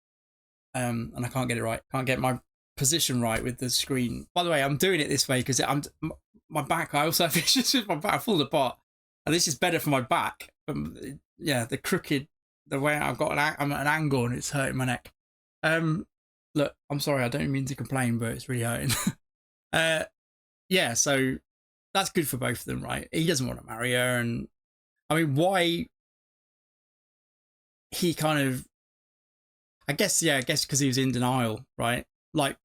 And I can't get it right. Can't get my position right with the screen. By the way, I'm doing it this way because my back. I also have issues with my back. I fall apart, and this is better for my back. Yeah, the crooked, the way I'm at an angle, and it's hurting my neck. Look, I'm sorry. I don't mean to complain, but it's really hurting. Yeah. So that's good for both of them, right? He doesn't want to marry her, and I mean, why? He kind of. I guess because he was in denial, right? Like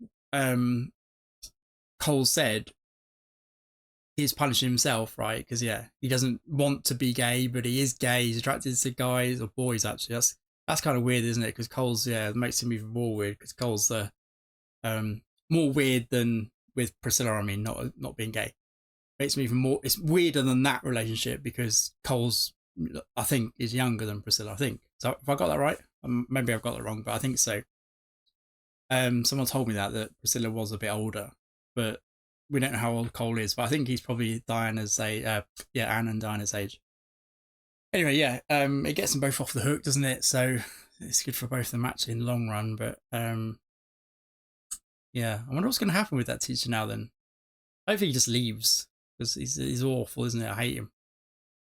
Cole said, he's punishing himself, right? Because he doesn't want to be gay, but he is gay. He's attracted to guys or boys. Actually, that's kind of weird, isn't it? Because Cole's it makes him even more weird. Because Cole's more weird than with Priscilla. I mean, not being gay makes him even more. It's weirder than that relationship because Cole's, I think, is younger than Priscilla. I think so. Have I got that right? Maybe I've got that wrong, but I think so. Someone told me that Priscilla was a bit older, but we don't know how old Cole is. But I think he's probably Diana's age. Anne and Diana's age. Anyway, it gets them both off the hook, doesn't it? So it's good for both of them actually in the long run. But I wonder what's going to happen with that teacher now. Then hopefully he just leaves because he's awful, isn't it? I hate him.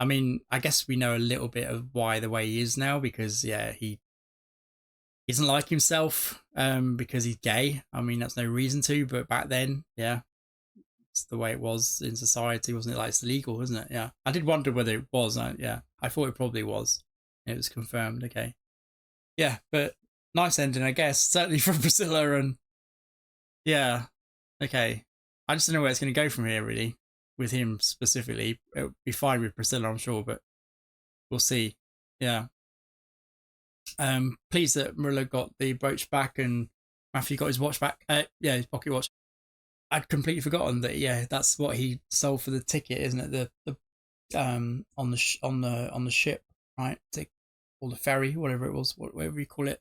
I mean, I guess we know a little bit of why the way he is now because he doesn't like himself because he's gay. I mean, that's no reason to, but back then, it's the way it was in society, wasn't it? Like, it's illegal, isn't it? Yeah. I did wonder whether it was. I thought it probably was. It was confirmed. Okay. Yeah, but nice ending, I guess. Certainly from Priscilla and okay. I just don't know where it's going to go from here, really, with him specifically. It'll be fine with Priscilla, I'm sure, but we'll see. Yeah. Pleased that Marilla got the brooch back and Matthew got his watch back. His pocket watch. I'd completely forgotten that. That's what he sold for the ticket, isn't it? The on the ship, right? Or the ferry, whatever it was, whatever you call it,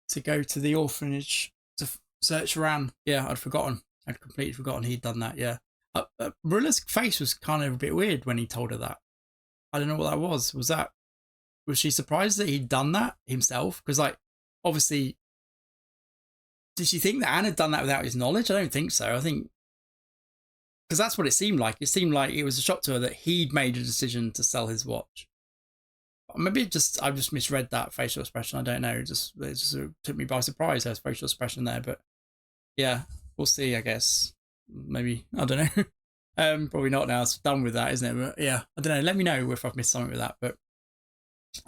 to go to the orphanage to search around. Yeah, I'd forgotten. I'd completely forgotten he'd done that. Yeah. Marilla's face was kind of a bit weird when he told her that. I don't know what that was. Was she surprised that he'd done that himself? Because, like, obviously, did she think that Anne had done that without his knowledge? I don't think so. I think, because that's what it seemed like. It seemed like it was a shock to her that he'd made a decision to sell his watch. Maybe I just misread that facial expression. I don't know. It just took me by surprise, her facial expression there. But yeah, we'll see, I guess. Maybe, I don't know. Probably not now. It's done with that, isn't it? But yeah, I don't know. Let me know if I've missed something with that. But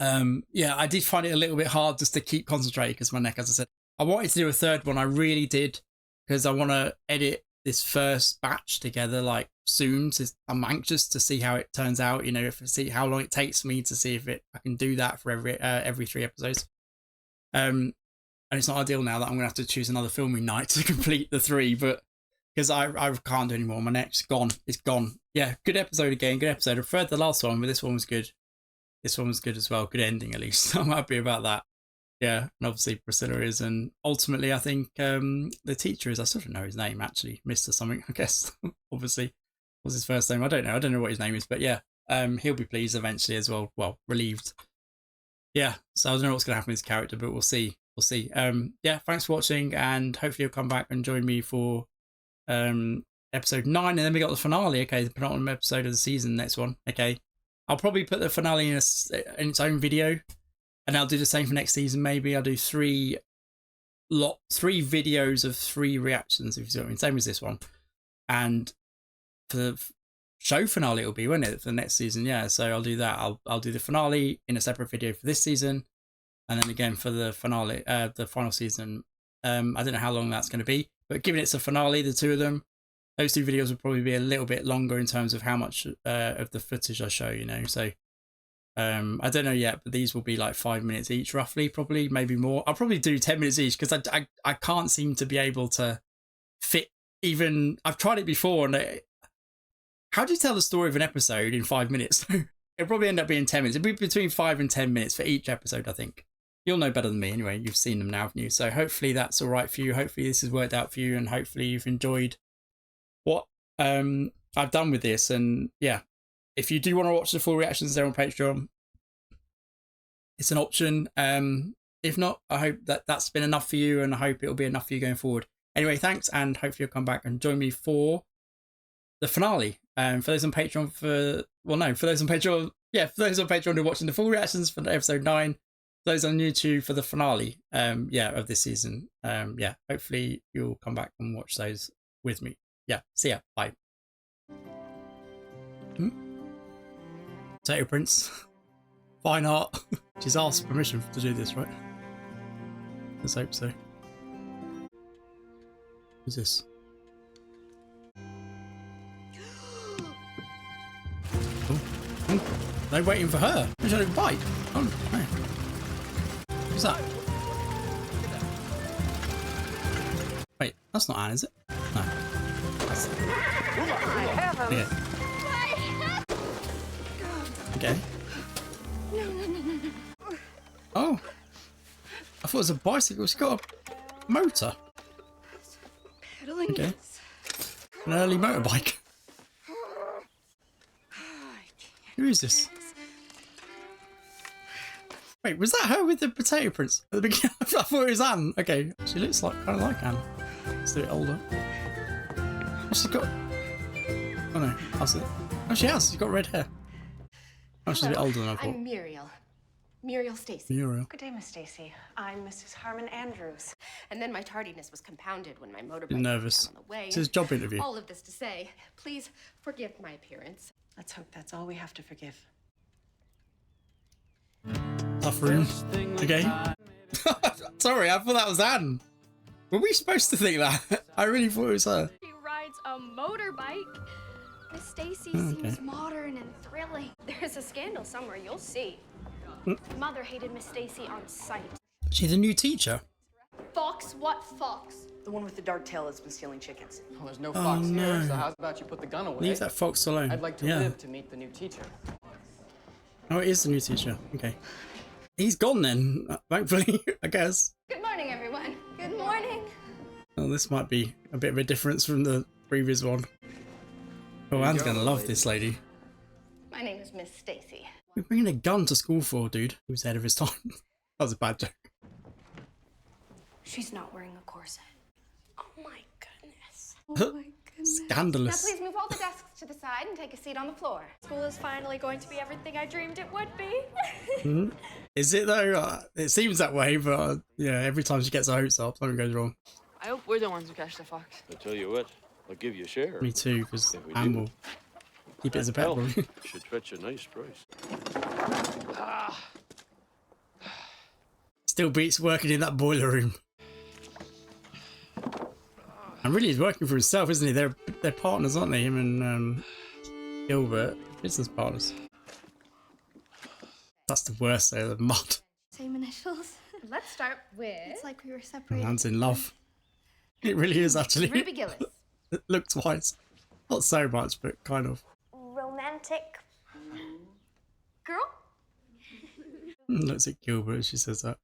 I did find it a little bit hard just to keep concentrating because my neck, as I said, I wanted to do a third one. I really did because I want to edit this first batch together like soon. So I'm anxious to see how it turns out. See how long it takes me to see if I can do that for every 3 episodes. And it's not ideal now that I'm gonna have to choose another filming night to complete the 3, but because I can't do anymore. My neck's gone. It's gone. Yeah, good episode again. Good episode. I preferred the last one, but this one was good. This one was good as well. Good ending, at least. I'm happy about that. Yeah, and obviously Priscilla is, and ultimately I think the teacher is. I still don't know his name, actually. Mr. something, I guess. Obviously. What's his first name? I don't know. I don't know what his name is, but yeah. He'll be pleased eventually as well. Well, relieved. Yeah, so I don't know what's going to happen with his character, but we'll see. We'll see. Thanks for watching, and hopefully you'll come back and join me for episode 9, and then we got the finale. Okay, the penultimate episode of the season, next one. Okay. I'll probably put the finale in its own video, and I'll do the same for next season. Maybe I'll do 3 videos of 3 reactions, if you see what I mean. Same as this one. And for the show finale, it'll be, won't it, for the next season? Yeah, so I'll do that. I'll do the finale in a separate video for this season, and then again for the finale, the final season. I don't know how long that's going to be, but given it's a finale, the 2 of them, those 2 videos will probably be a little bit longer in terms of how much of the footage I show, you know. So I don't know yet, but these will be like 5 minutes each, roughly, probably, maybe more. I'll probably do 10 minutes each because I can't seem to be able to fit even. I've tried it before, and how do you tell the story of an episode in 5 minutes? It'll probably end up being 10 minutes. It'll be between 5 and 10 minutes for each episode, I think. You'll know better than me anyway. You've seen them now, haven't you? So hopefully that's all right for you. Hopefully this has worked out for you, and hopefully you've enjoyed what I've done with this. And yeah, if you do want to watch the full reactions, they're on Patreon. It's an option. If not, I hope that that's been enough for you, and I hope it'll be enough for you going forward. Anyway, thanks, and hopefully you'll come back and join me for the finale. For those on Patreon, for those on Patreon, yeah, for those on Patreon who are watching the full reactions for episode 9, those on YouTube for the finale, of this season. Yeah, hopefully you'll come back and watch those with me. Yeah, see ya, bye. Potato Prince, fine art. She's asked permission to do this, right? Let's hope so. Who's this? Oh, they're waiting for her. They're trying to bite. Oh, no. Who's that? Wait, that's not Anne, is it? No. That's... Yeah. Okay. Oh. I thought it was a bicycle. It's got a motor. Okay. An early motorbike. Who is this? Wait, was that her with the Potato Prince at the beginning? I thought it was Anne. Okay, she looks like kind of like Anne. She's a bit older. She's got. Oh no, that's it. Oh, she has. She's got red hair. Oh, she's a bit older than I thought. I'm Muriel. Muriel Stacy. Muriel. Good day, Miss Stacy. I'm Mrs. Harmon Andrews. And then my tardiness was compounded when my motorbike Bit nervous. was down on the way. It's his job interview. All of this to say, please forgive my appearance. Let's hope that's all we have to forgive. Tough room. Okay. Sorry, I thought that was Anne. Were we supposed to think that? I really thought it was her. She rides a motorbike. Miss Stacy Okay. seems modern and thrilling. There's a scandal somewhere, you'll see. Mother hated Miss Stacy on sight. She's the new teacher. Fox? What fox? The one with the dark tail that's been stealing chickens. Well, there's no Oh, fox here, no. so how about you put the gun away? Leave that fox alone. I'd like to Yeah. live to meet the new teacher. Oh, it is the new teacher. Okay. He's gone then, thankfully, I guess. Good morning, everyone. Good morning. Oh, this might be a bit of a difference from the previous one. Oh, Anne's gonna love this lady. My name is Miss Stacy. We're bringing a gun to school for, dude. Who's ahead of his time? That was a bad joke. She's not wearing a corset. Oh my goodness. Oh my goodness. Scandalous. Now please move all the desks to the side and take a seat on the floor. School is finally going to be everything I dreamed it would be. Hmm? Is it though? It seems that way, but yeah, every time she gets her hopes up, something goes wrong. I hope we're the ones who catch the fox. I tell you what, I'll give you a share. Me too, because If we Anne do, will keep it as a pet. well, Probably. should fetch a nice price. Still beats working in that boiler room. And really, he's working for himself, isn't he? They're partners, aren't they? Him and Gilbert, business partners. That's the worst, though, the mud. Same initials. Let's start with It's like we were separated. Man's in love. It really is, actually. Ruby Gillis. Look twice. Not so much, but kind of. Romantic girl? Looks at Gilbert as she says that.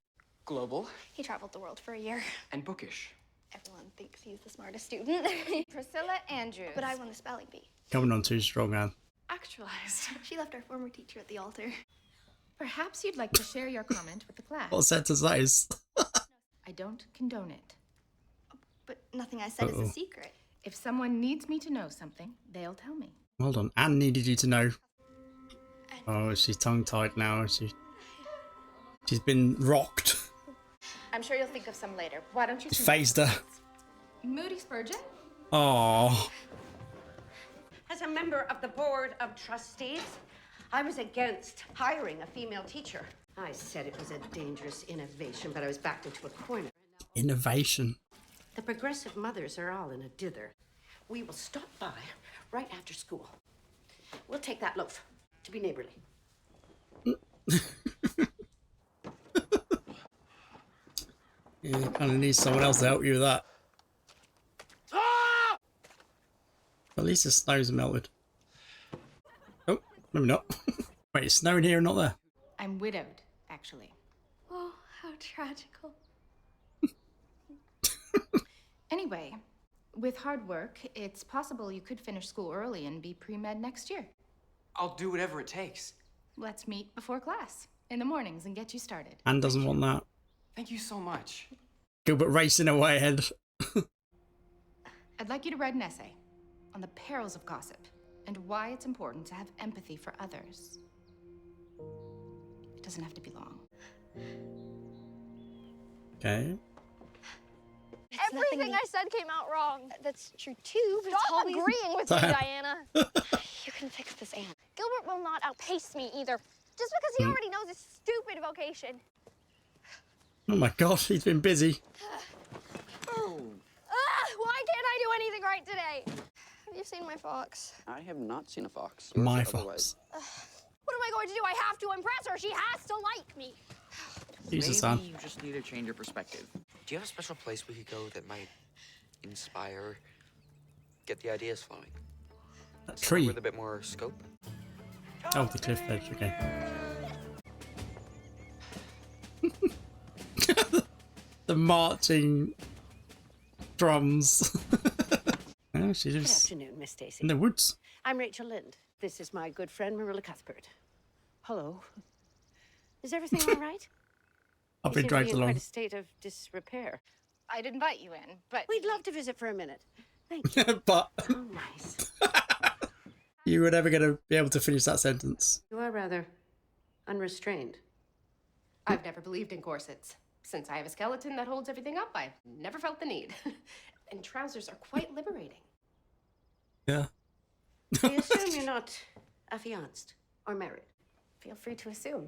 Global He traveled the world for a year. and bookish. Everyone thinks he's the smartest student. Priscilla Andrews. But I won the spelling bee. Coming on too strong, Anne. Actualized. She left our former teacher at the altar. Perhaps you'd like to share your comment with the class. What sentence that is? I don't condone it. But nothing I said is Uh-oh. a secret. If someone needs me to know something, they'll tell me. Hold on. Anne needed you to know. Oh, she's tongue-tied now. She's been rocked. I'm sure you'll think of some later. Why don't you? She's phased her. Moody Spurgeon. Oh. As a member of the Board of Trustees, I was against hiring a female teacher. I said it was a dangerous innovation, but I was backed into a corner. Innovation. The progressive mothers are all in a dither. We will stop by right after school. We'll take that loaf to be neighborly. Yeah, you kind of need someone else to help you with that. At least the snow's melted. Oh, maybe not. Wait, it's snowing here and not there. I'm widowed, actually. Oh, how tragical. Anyway, with hard work, it's possible you could finish school early and be pre-med next year. I'll do whatever it takes. Let's meet before class in the mornings and get you started. Anne doesn't want that. Thank you so much. Gilbert racing away ahead. I'd like you to write an essay on the perils of gossip and why it's important to have empathy for others. It doesn't have to be long. Okay. Everything I said came out wrong. That's true too, but stop agreeing with me, Diana. You can fix this, Anne. Gilbert will not outpace me either. Just because he already knows his stupid vocation. Oh my god, he's been busy. Why can't I do anything right today? Have you seen my fox? I have not seen a fox. My Otherwise- fox. What am I going to do? I have to impress her. She has to like me. Jesus, Maybe Sam. you just need to change your perspective. Do you have a special place we could go that might inspire, get the ideas flowing? That Somewhere tree. with a bit more scope? Oh, the cliff edge, okay. The marching drums. Oh, she Good lives afternoon, Miss Stacy. in the woods. I'm Rachel Lind. This is my good friend, Marilla Cuthbert. Hello. Is everything all right? I've You been seem to dragged be in along. quite a state of disrepair. I'd invite you in, but We'd love to visit for a minute. Thank you. But Oh, nice. you were never going to be able to finish that sentence. You are rather unrestrained. I've never believed in corsets. Since I have a skeleton that holds everything up, I've never felt the need. And trousers are quite liberating. Yeah. I assume you're not affianced or married. Feel free to assume.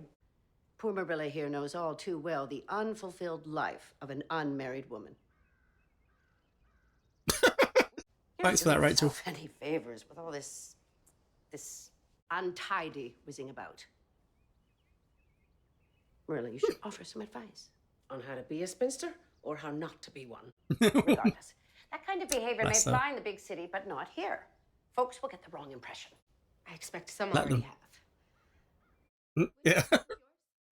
Poor Marilla here knows all too well the unfulfilled life of an unmarried woman. Thanks for that, Rachel. Yourself any favors with all this untidy whizzing about. Marilla, you should offer some advice on how to be a spinster or how not to be one. Regardless, that kind of behavior Bless may her. fly in the big city, but not here. Folks will get the wrong impression. I expect some Let already them. have. Yeah.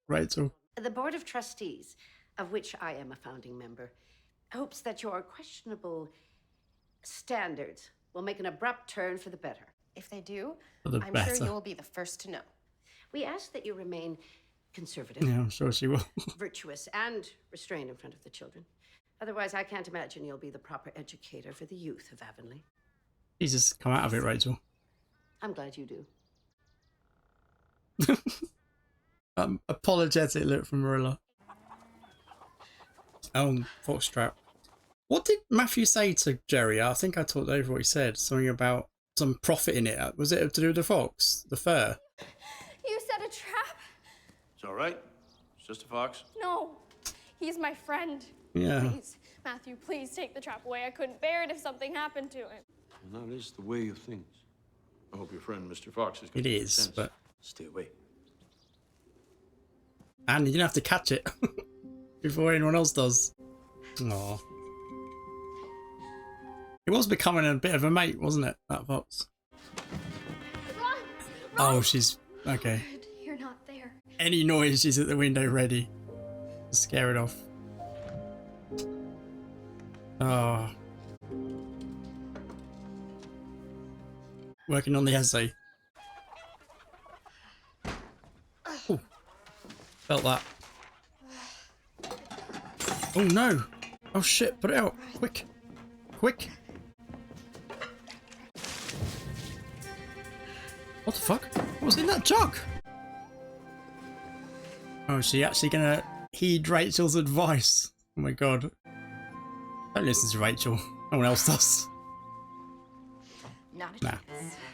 Rachel. The Board of Trustees, of which I am a founding member, hopes that your questionable standards will make an abrupt turn for the better. If they do, For the I'm better. sure you'll be the first to know. We ask that you remain conservative, Yeah, I'm sure she will. virtuous, and restrained in front of the children. Otherwise, I can't imagine you'll be the proper educator for the youth of Avonlea. Jesus, come out of it, Rachel. I'm glad you do. Apologetic look from Marilla. Foxtrap. What did Matthew say to Jerry? I think I talked over what he said. Something about some profit in it. Was it to do with the fox? The fur? You set a trap? It's all right. It's just a fox. No. He's my friend. Yeah. Please, Matthew, please take the trap away. I couldn't bear it if something happened to him. And that is the way of things. I hope your friend Mr. Fox has got It some is, sense. but... Stay away. And you didn't have to catch it before anyone else does. Aww. It was becoming a bit of a mate, wasn't it, that fox? Run! Oh, she's... Okay. Good, you're not there. Any noise, she's at the window ready to scare it off. Oh. Working on the essay. Ooh. Felt that. Oh no! Oh shit, put it out! Quick! Quick! What the fuck? What was in that jug? Oh, is she actually gonna heed Rachel's advice? Oh my god. Don't listen to Rachel. No one else does. Not a Nah.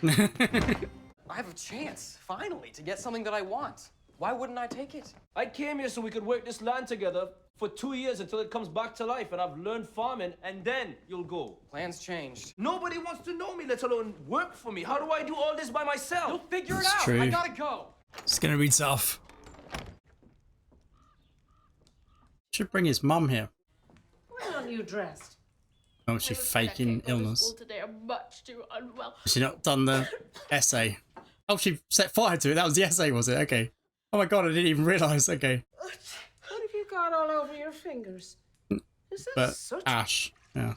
chance. I have a chance, finally, to get something that I want. Why wouldn't I take it? I came here so we could work this land together for 2 years until it comes back to life and I've learned farming, and then you'll go. Plans changed. Nobody wants to know me, let alone work for me. How do I do all this by myself? You'll figure it It's out. true. I gotta go. It's gonna be tough. Should bring his mum here. Why aren't you dressed? Oh, she's faking illness. Today I'm much too unwell. Has she not done the essay? Oh, she set fire to it. That was the essay, was it? Okay. Oh my god, I didn't even realise. Okay. What have you got all over your fingers? Is that But soot? Ash, yeah.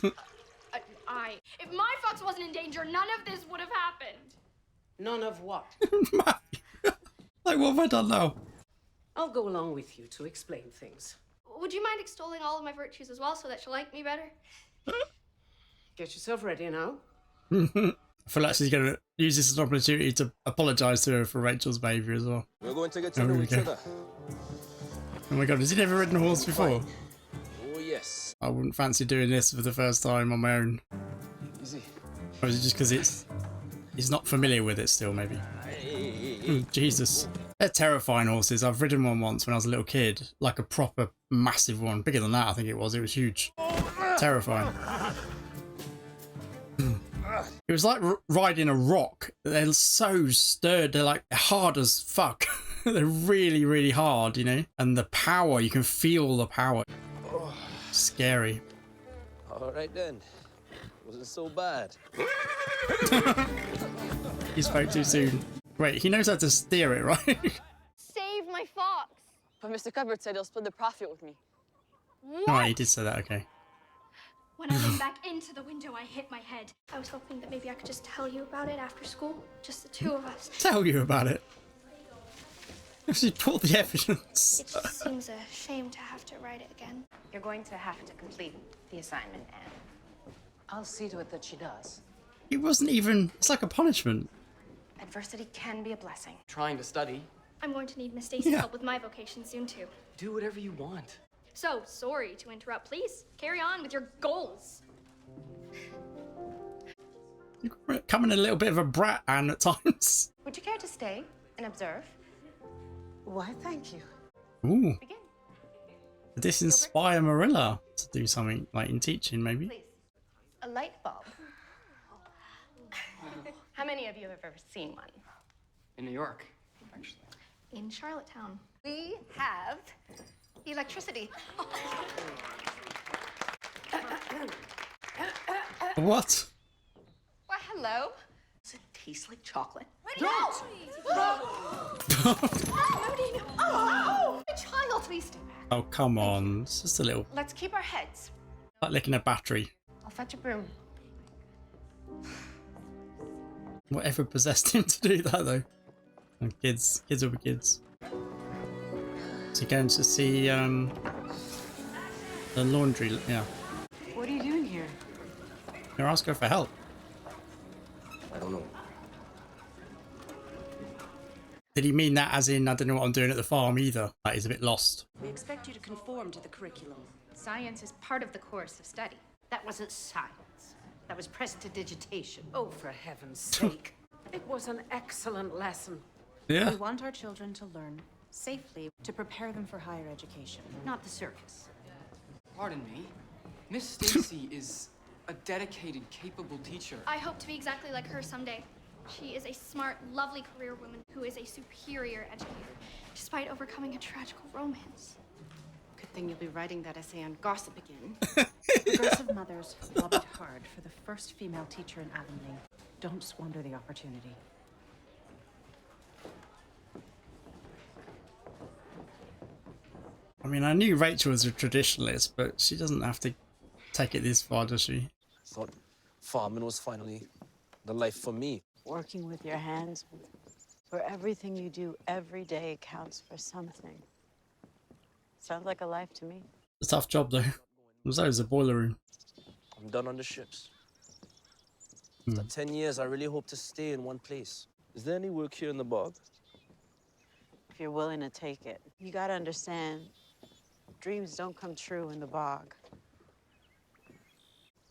If my fox wasn't in danger, none of this would have happened. None of what? Like, what have I done now? I'll go along with you to explain things. Would you mind extolling all of my virtues as well so that she'll like me better? Get yourself ready now. I feel like she's going to use this as an opportunity to apologise to her for Rachel's behaviour as well. We're going to get to know each other. Oh my god, has he never ridden a horse before? Oh, yes. I wouldn't fancy doing this for the first time on my own. Easy. Or is it just because he's not familiar with it still, maybe? Oh, Jesus. They're terrifying horses. I've ridden one once when I was a little kid. Like a proper massive one. Bigger than that, I think it was. It was huge. Terrifying. It was like riding a rock. They're so sturdy. They're like hard as fuck. They're really, really hard, you know? And the power, you can feel the power. Scary. All right then. Wasn't so bad. He spoke too soon. Wait, he knows how to steer it, right? Save my fox. But Mr. Cupboard said he'll split the profit with me. What? Oh, he did say that, okay. When I leaned back into the window, I hit my head. I was hoping that maybe I could just tell you about it after school. Just the two of us. Tell you about it. She pulled the evidence. It just seems a shame to have to write it again. You're going to have to complete the assignment, and I'll see to it that she does. It wasn't even... It's like a punishment. adversity can be a blessing. Trying to study. I'm going to need Miss Stacy's help with my vocation soon, too. Do whatever you want. So, sorry to interrupt. Please, carry on with your goals. You're coming a little bit of a brat, Anne, at times. Would you care to stay and observe? Why, thank you. Ooh. Did this inspire Marilla to do something, like in teaching, maybe? Please. A light bulb. How many of you have ever seen one? In New York, actually. In Charlottetown. We have electricity. What? Why, hello. Does it taste like chocolate? Don't! Oh, child, please stay back. Oh, come on. It's just a little... Let's keep our heads. Like licking a battery. I'll fetch a broom. Whatever possessed him to do that, though. And kids will be kids. So you're going to see the laundry, yeah. What are you doing here? You're asking her for help. I don't know. Did he mean that as in, I don't know what I'm doing at the farm either? Like, he's a bit lost. We expect you to conform to the curriculum. Science is part of the course of study. That wasn't science. That was prestidigitation. Oh, for heaven's sake. It was an excellent lesson. Yeah. We want our children to learn safely to prepare them for higher education. Not the circus. Pardon me. Miss Stacy is a dedicated, capable teacher. I hope to be exactly like her someday. She is a smart, lovely career woman who is a superior educator, despite overcoming a tragical romance. Good thing you'll be writing that essay on gossip again. Progressive mothers have lobbied hard for the first female teacher in Avonlea. Don't squander the opportunity. I mean, I knew Rachel was a traditionalist, but she doesn't have to take it this far, does she? Thought farming was finally the life for me. Working with your hands, where everything you do every day counts for something. Sounds like a life to me. It's a tough job, though. It was always a boiler room. I'm done on the ships. After 10 years, I really hope to stay in one place. Is there any work here in the bog? If you're willing to take it. You gotta understand, dreams don't come true in the bog.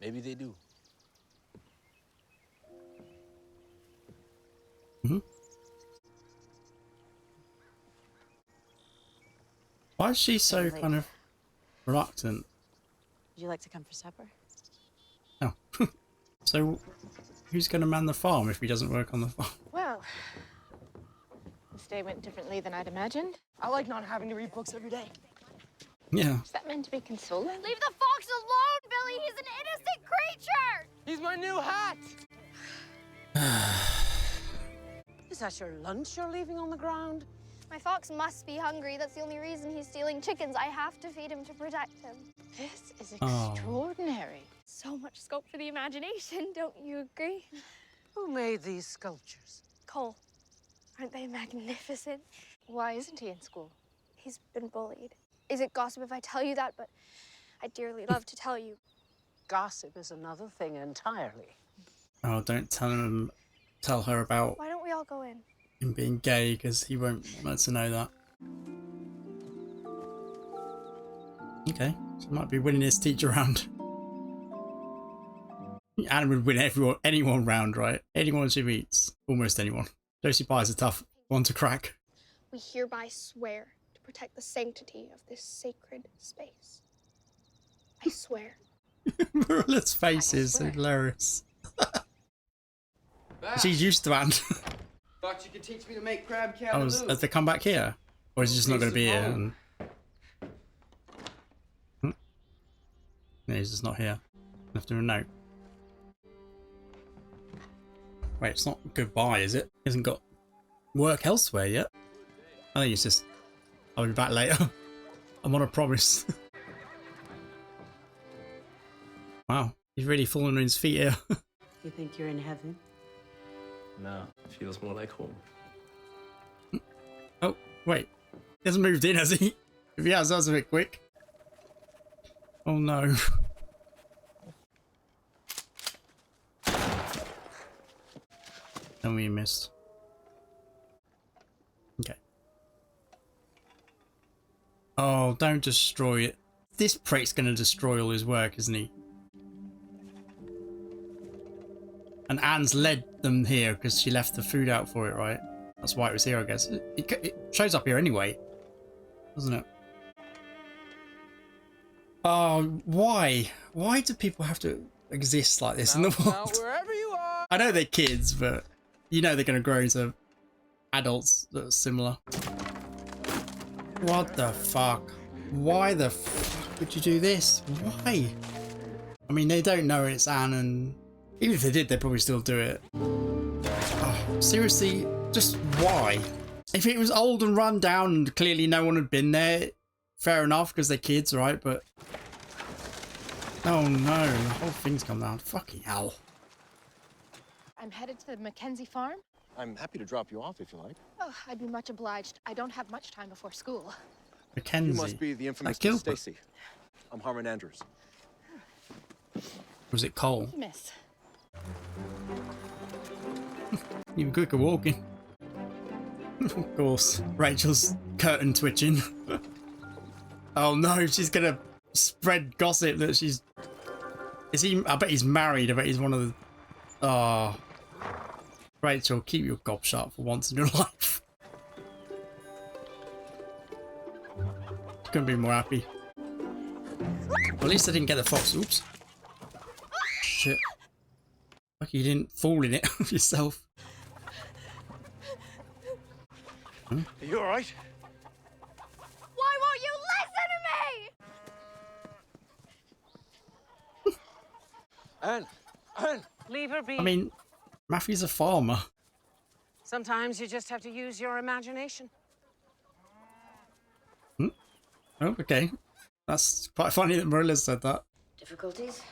Maybe they do. Why is she so Late. kind of reluctant? Would you like to come for supper? Oh. So, who's going to man the farm if he doesn't work on the farm? Well, this day went differently than I'd imagined. I like not having to read books every day. Yeah. Is that meant to be consoling? Leave the fox alone, Billy! He's an innocent creature! He's my new hat! Is that your lunch you're leaving on the ground? My fox must be hungry. That's the only reason he's stealing chickens. I have to feed him to protect him. This is Oh. extraordinary. So much scope for the imagination, don't you agree? Who made these sculptures? Cole, aren't they magnificent? Why isn't he in school? He's been bullied. Is it gossip if I tell you that? But I'd dearly love to tell you. Gossip is another thing entirely. Oh, don't tell her about Why don't we all go in? him being gay, because he won't want her to know that. Okay, so he might be winning his teacher round. Anne would win anyone round, right? Anyone she meets. Almost anyone. Josie Pye's a tough one to crack. We hereby swear to protect the sanctity of this sacred space. I swear. Marilla's face is hilarious. She's used to Anne. Thought you could teach me to make crab Oh, has they come back here? Or is he just not going to be here? And... No, he's just not here. Left him a note. Wait, it's not goodbye, is it? He hasn't got work elsewhere yet. I think it's just, I'll be back later. I'm on a promise. Wow, he's really fallen on his feet here. You think you're in heaven? No, feels more like home. Oh, wait. He hasn't moved in, has he? If he has, that was a bit quick. Oh no. And we missed. Okay. Oh, don't destroy it. This prick's gonna destroy all his work, isn't he? And Anne's led them here because she left the food out for it, right? That's why it was here, I guess. It shows up here anyway, doesn't it? Oh, why? Why do people have to exist like this in the world? Wherever you are. I know they're kids, but you know they're going to grow into adults that are similar. What the fuck? Why the fuck would you do this? Why? I mean, they don't know it's Anne, and even if they did, they'd probably still do it. Oh, seriously, just why? If it was old and run down and clearly no one had been there, fair enough, because they're kids, right? But oh no, the whole thing's come down. Fucking hell. I'm headed to the Mackenzie farm. I'm happy to drop you off if you like. Oh, I'd be much obliged. I don't have much time before school. Mackenzie. You must be the infamous Gilbert. Stacy. I'm Harmon Andrews. Was it Cole? Miss. Even quicker walking. Of course, Rachel's curtain twitching. Oh no, she's gonna spread gossip that she's... Is he... I bet he's married. I bet he's one of the... Oh. Rachel, keep your gob shut for once in your life. Couldn't be more happy. Well, at least I didn't get the fox. Oops. Shit. Like you didn't fall in it yourself. Are you alright? Why won't you listen to me? Anne! Anne! Leave her be. I mean, Matthew's a farmer. Sometimes you just have to use your imagination. Hmm? Oh, okay. That's quite funny that Marilla said that. Difficulties?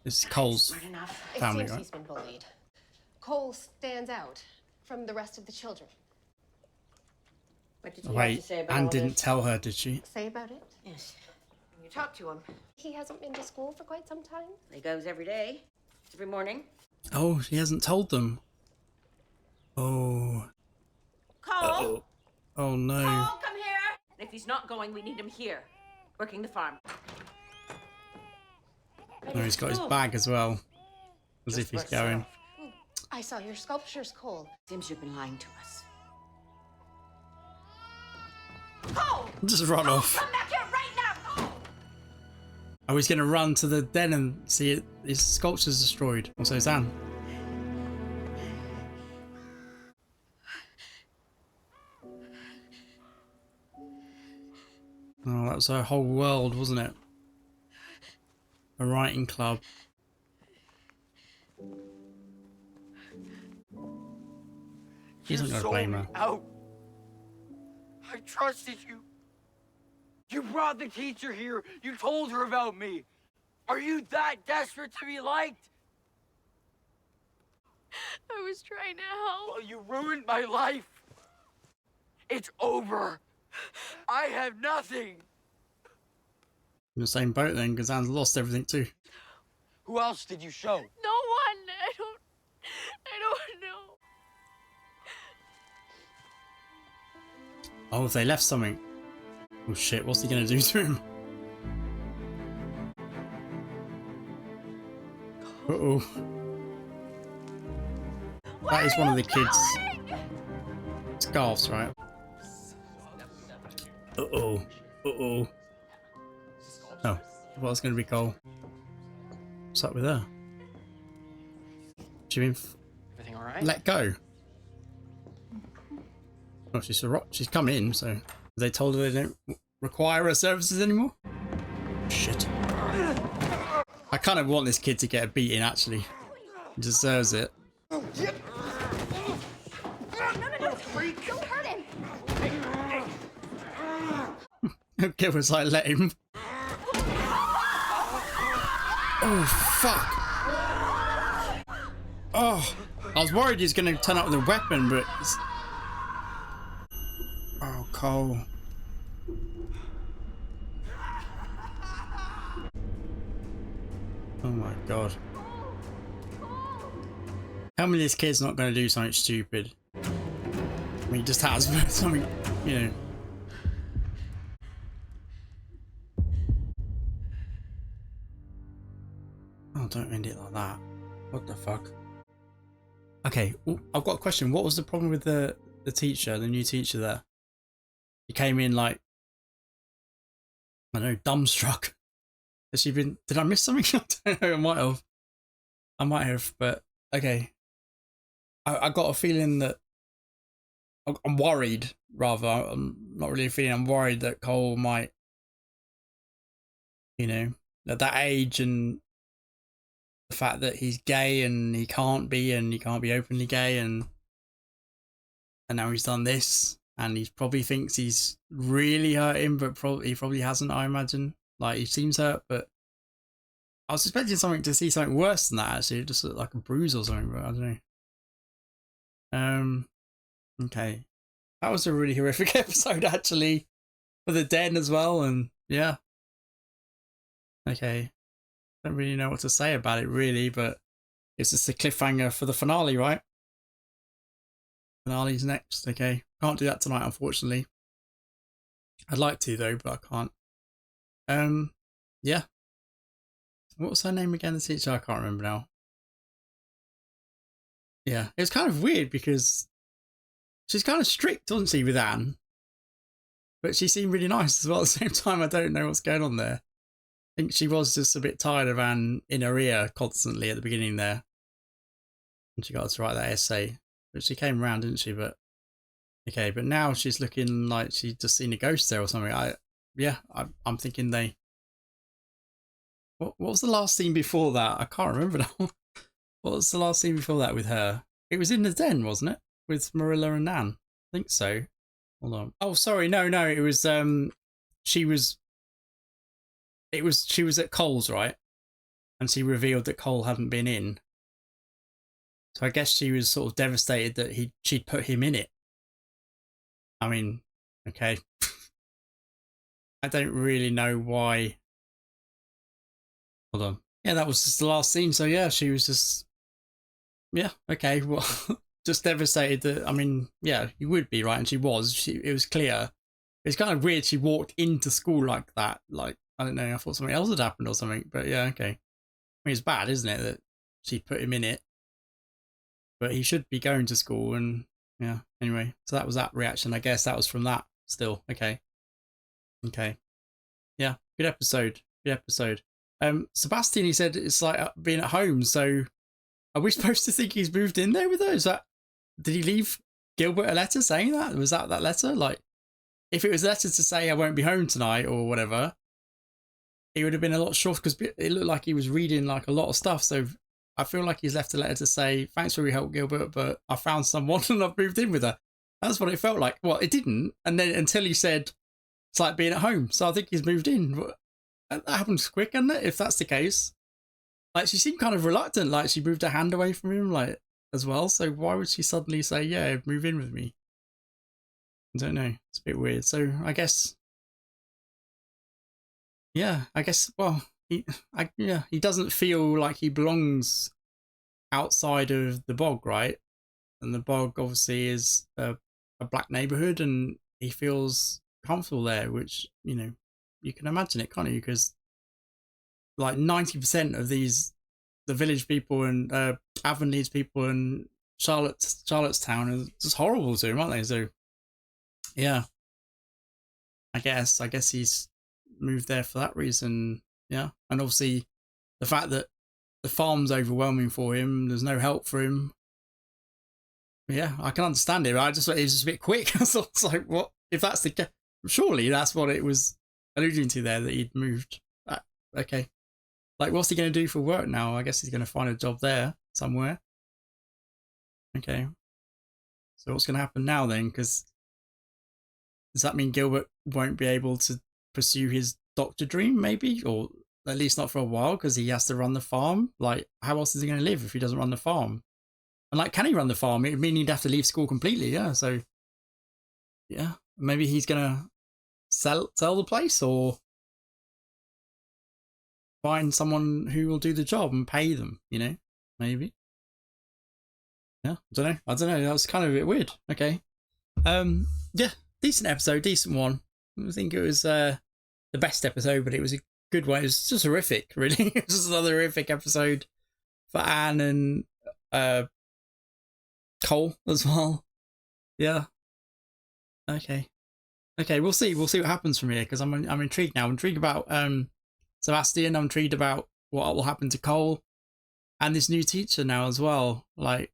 It's Cole's Smart enough. It family, seems right? he's been bullied. Cole stands out from the rest of the children. What did you have Wait, to say about Anne all didn't this? tell her, did she? Say about it? Yes. You talk to him. He hasn't been to school for quite some time. He goes every day, every morning. Oh, she hasn't told them. Oh. Cole! Uh-oh. Oh no. Cole, come here! And if he's not going, we need him here, working the farm. No, he's got his bag as well. As if he's going. I saw your sculptures, Cole. Seems you've been lying to us. Cole! Just run off. Come back here right now! Cole! Oh, he's gonna run to the den and see it. His sculpture's destroyed. Also, is Anne. Oh, that was her whole world, wasn't it? A writing club. He's not gonna blame her. Out. I trusted you. You brought the teacher here. You told her about me. Are you that desperate to be liked? I was trying to help. Well, you ruined my life. It's over. I have nothing. In the same boat then, because Anne's lost everything too. Who else did you show? No one. I don't know. Oh, if they left something. Oh shit, what's he gonna do to him? Uh-oh. That is one of the kids' scarves, right? Uh-oh. Uh-oh. Oh, well, it's gonna be Cole. What's up with her? She been Everything all right? let go? Well, she's come in, so they told her they don't require her services anymore? Shit. I kind of want this kid to get a beating, actually. He deserves it. No, freak! Don't hurt him! Kid was like, let him. Oh, fuck. Oh, I was worried he was going to turn up with a weapon, but... Oh, Cole. Oh my god. Tell me this kid's not going to do something stupid. I mean, he just has something, you know. Oh, don't end it like that. What the fuck? Okay, I've got a question. What was the problem with the teacher, the new teacher there? He came in like, I don't know, dumbstruck. Has she been, did I miss something? I don't know, I might have, but okay. I got a feeling that, I'm worried, rather, I'm not really feeling, I'm worried that Cole might, you know, at that age and the fact that he's gay and he can't be openly gay and now he's done this and he probably thinks he's really hurt him, but he probably hasn't, I imagine. Like, he seems hurt, but I was expecting to see something worse than that, actually. Just like a bruise or something, but I don't know. Okay. That was a really horrific episode, actually. For the den as well, and yeah. Okay. Don't really know what to say about it, really, but it's just a cliffhanger for the finale, right? Finale's next, okay. Can't do that tonight, unfortunately. I'd like to, though, but I can't. Yeah. What was her name again, the teacher? I can't remember now. Yeah, it was kind of weird because she's kind of strict, wasn't she, with Anne? But she seemed really nice as well at the same time. I don't know what's going on there. I think she was just a bit tired of Anne in her ear constantly at the beginning there. And she got her to write that essay. But she came around, didn't she? But okay, but now she's looking like she's just seen a ghost there or something. I'm thinking they... What was the last scene before that? I can't remember now. What was the last scene before that with her? It was in the den, wasn't it? With Marilla and Nan. I think so. Hold on. Oh, sorry. No. It was, she was at Cole's, right? And she revealed that Cole hadn't been in. So I guess she was sort of devastated that she'd put him in it. I mean, okay. I don't really know why. Hold on. Yeah, that was just the last scene. So yeah, she was just, yeah, okay. Well, just devastated that, I mean, yeah, you would be, right? And she was. It was clear. It's kind of weird she walked into school like that. Like, I don't know, I thought something else had happened or something. But yeah, okay. I mean, it's bad, isn't it, that she put him in it? But he should be going to school and, yeah, anyway. So that was that reaction. I guess that was from that still. Okay. Okay. Yeah, good episode. Good episode. Sebastian, he said it's like being at home. So are we supposed to think he's moved in there with her? Is that, did he leave Gilbert a letter saying that? Was that letter? Like, if it was a letter to say I won't be home tonight or whatever, it would have been a lot shorter because it looked like he was reading like a lot of stuff. So I feel like he's left a letter to say, thanks for your help, Gilbert, but I found someone and I've moved in with her. That's what it felt like. Well, it didn't. And then until he said, it's like being at home. So I think he's moved in. That happens quick, isn't it? If that's the case. Like, she seemed kind of reluctant. Like, she moved her hand away from him, like, as well. So why would she suddenly say, yeah, move in with me? I don't know. It's a bit weird. So I guess, yeah, well, he doesn't feel like he belongs outside of the bog, right? And the bog obviously is a black neighborhood, and he feels comfortable there, which, you know, you can imagine it, can't you? Because like 90% of the village people and Avonlea's people and Charlottetown are just horrible to him, aren't they? So yeah, I guess he's moved there for that reason. Yeah, and obviously the fact that the farm's overwhelming for him, there's no help for him. Yeah, I can understand it. Right? It was just a bit quick. So it's like, what if that's the case? Surely that's what it was alluding to there, that he'd moved. Okay, like, what's he going to do for work now? I guess he's going to find a job there somewhere. Okay, so what's going to happen now then? Because does that mean Gilbert won't be able to pursue his doctor dream, maybe, or at least not for a while, because he has to run the farm? Like, how else is he going to live if he doesn't run the farm? And like, can he run the farm? It would mean he'd have to leave school completely. Yeah, so yeah, maybe he's going to sell the place or find someone who will do the job and pay them, you know, maybe. Yeah, I don't know. That was kind of a bit weird. Okay. Yeah, decent episode, decent one. I think it was the best episode, but it was a good one. It was just horrific, really. It was just another horrific episode for Anne and Cole as well. Yeah. Okay, we'll see what happens from here, because I'm intrigued now. I'm intrigued about Sebastian. I'm intrigued about what will happen to Cole and this new teacher now as well. Like,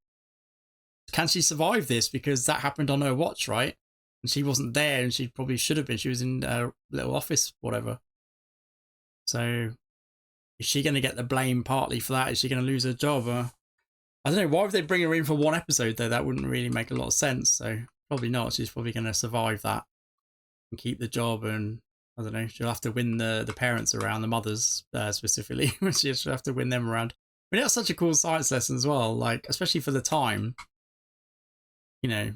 can she survive this? Because that happened on her watch, right? And she wasn't there, and she probably should have been. She was in a little office, whatever. So is she going to get the blame partly for that? Is she going to lose her job? I don't know. Why would they bring her in for one episode, though? That wouldn't really make a lot of sense. So probably not. She's probably going to survive that and keep the job. And I don't know. She'll have to win the parents around, the mothers specifically. She'll have to win them around. I mean, that's such a cool science lesson as well. Like, especially for the time. You know,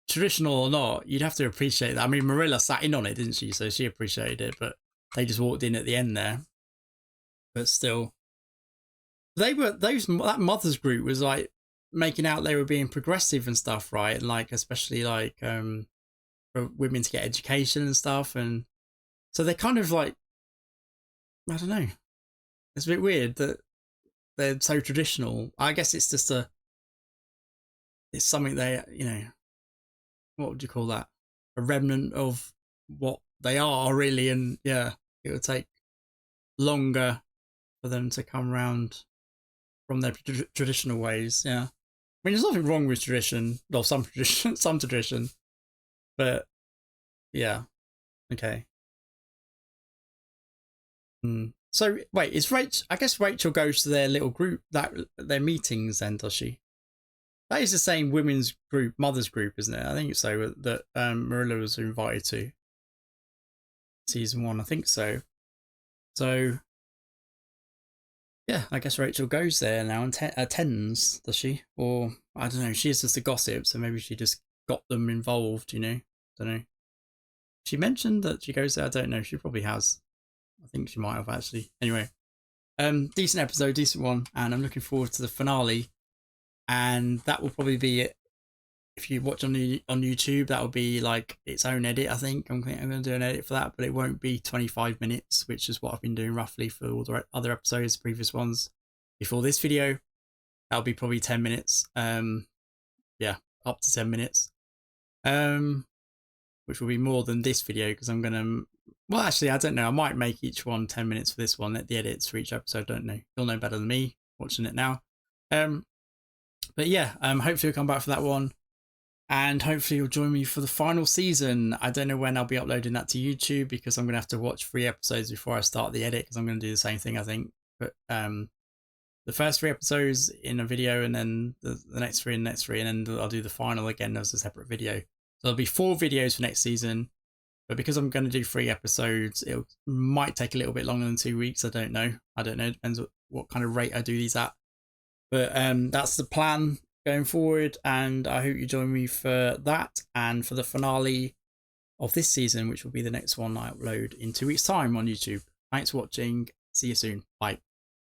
traditional or not, you'd have to appreciate that. I mean, Marilla sat in on it, didn't she? So she appreciated it, but they just walked in at the end there. But still, that mothers group was like making out they were being progressive and stuff, right? And like, especially like for women to get education and stuff. And so they're kind of like, I don't know. It's a bit weird that they're so traditional. I guess it's just it's something they, you know, what would you call that? A remnant of what they are, really. And yeah, it would take longer for them to come around from their traditional ways. Yeah. I mean, there's nothing wrong with tradition, or some tradition, but yeah. Okay. So wait, is Rachel? I guess Rachel goes to their little group, their meetings, then, does she? That is the same women's group, mothers group, isn't it? I think so. That Marilla was invited to. Season 1, I think so. So yeah, I guess Rachel goes there now and attends, does she? Or I don't know. She's just a gossip, so maybe she just got them involved. You know, don't know. She mentioned that she goes there. I don't know. She probably has. I think she might have actually. Anyway, decent episode, decent one, and I'm looking forward to the finale. And that will probably be it. If you watch on YouTube, that will be like its own edit. I think I'm going to do an edit for that, but it won't be 25 minutes, which is what I've been doing roughly for all the other episodes, previous ones before this video. That'll be probably 10 minutes. Yeah, up to 10 minutes. which will be more than this video because I'm going to, well, actually, I don't know. I might make each one 10 minutes for this one, let the edits for each episode. Don't know. You'll know better than me watching it now. But yeah, hopefully you'll come back for that one. And hopefully you'll join me for the final season. I don't know when I'll be uploading that to YouTube because I'm going to have to watch 3 episodes before I start the edit because I'm going to do the same thing, I think. But the first 3 episodes in a video and then the next 3 and next 3, and then I'll do the final again as a separate video. So there'll be 4 videos for next season. But because I'm going to do 3 episodes, it might take a little bit longer than 2 weeks. I don't know. It depends what kind of rate I do these at. But that's the plan going forward, and I hope you join me for that and for the finale of this season, which will be the next one I upload in 2 weeks' time on YouTube. Thanks for watching. See you soon. Bye.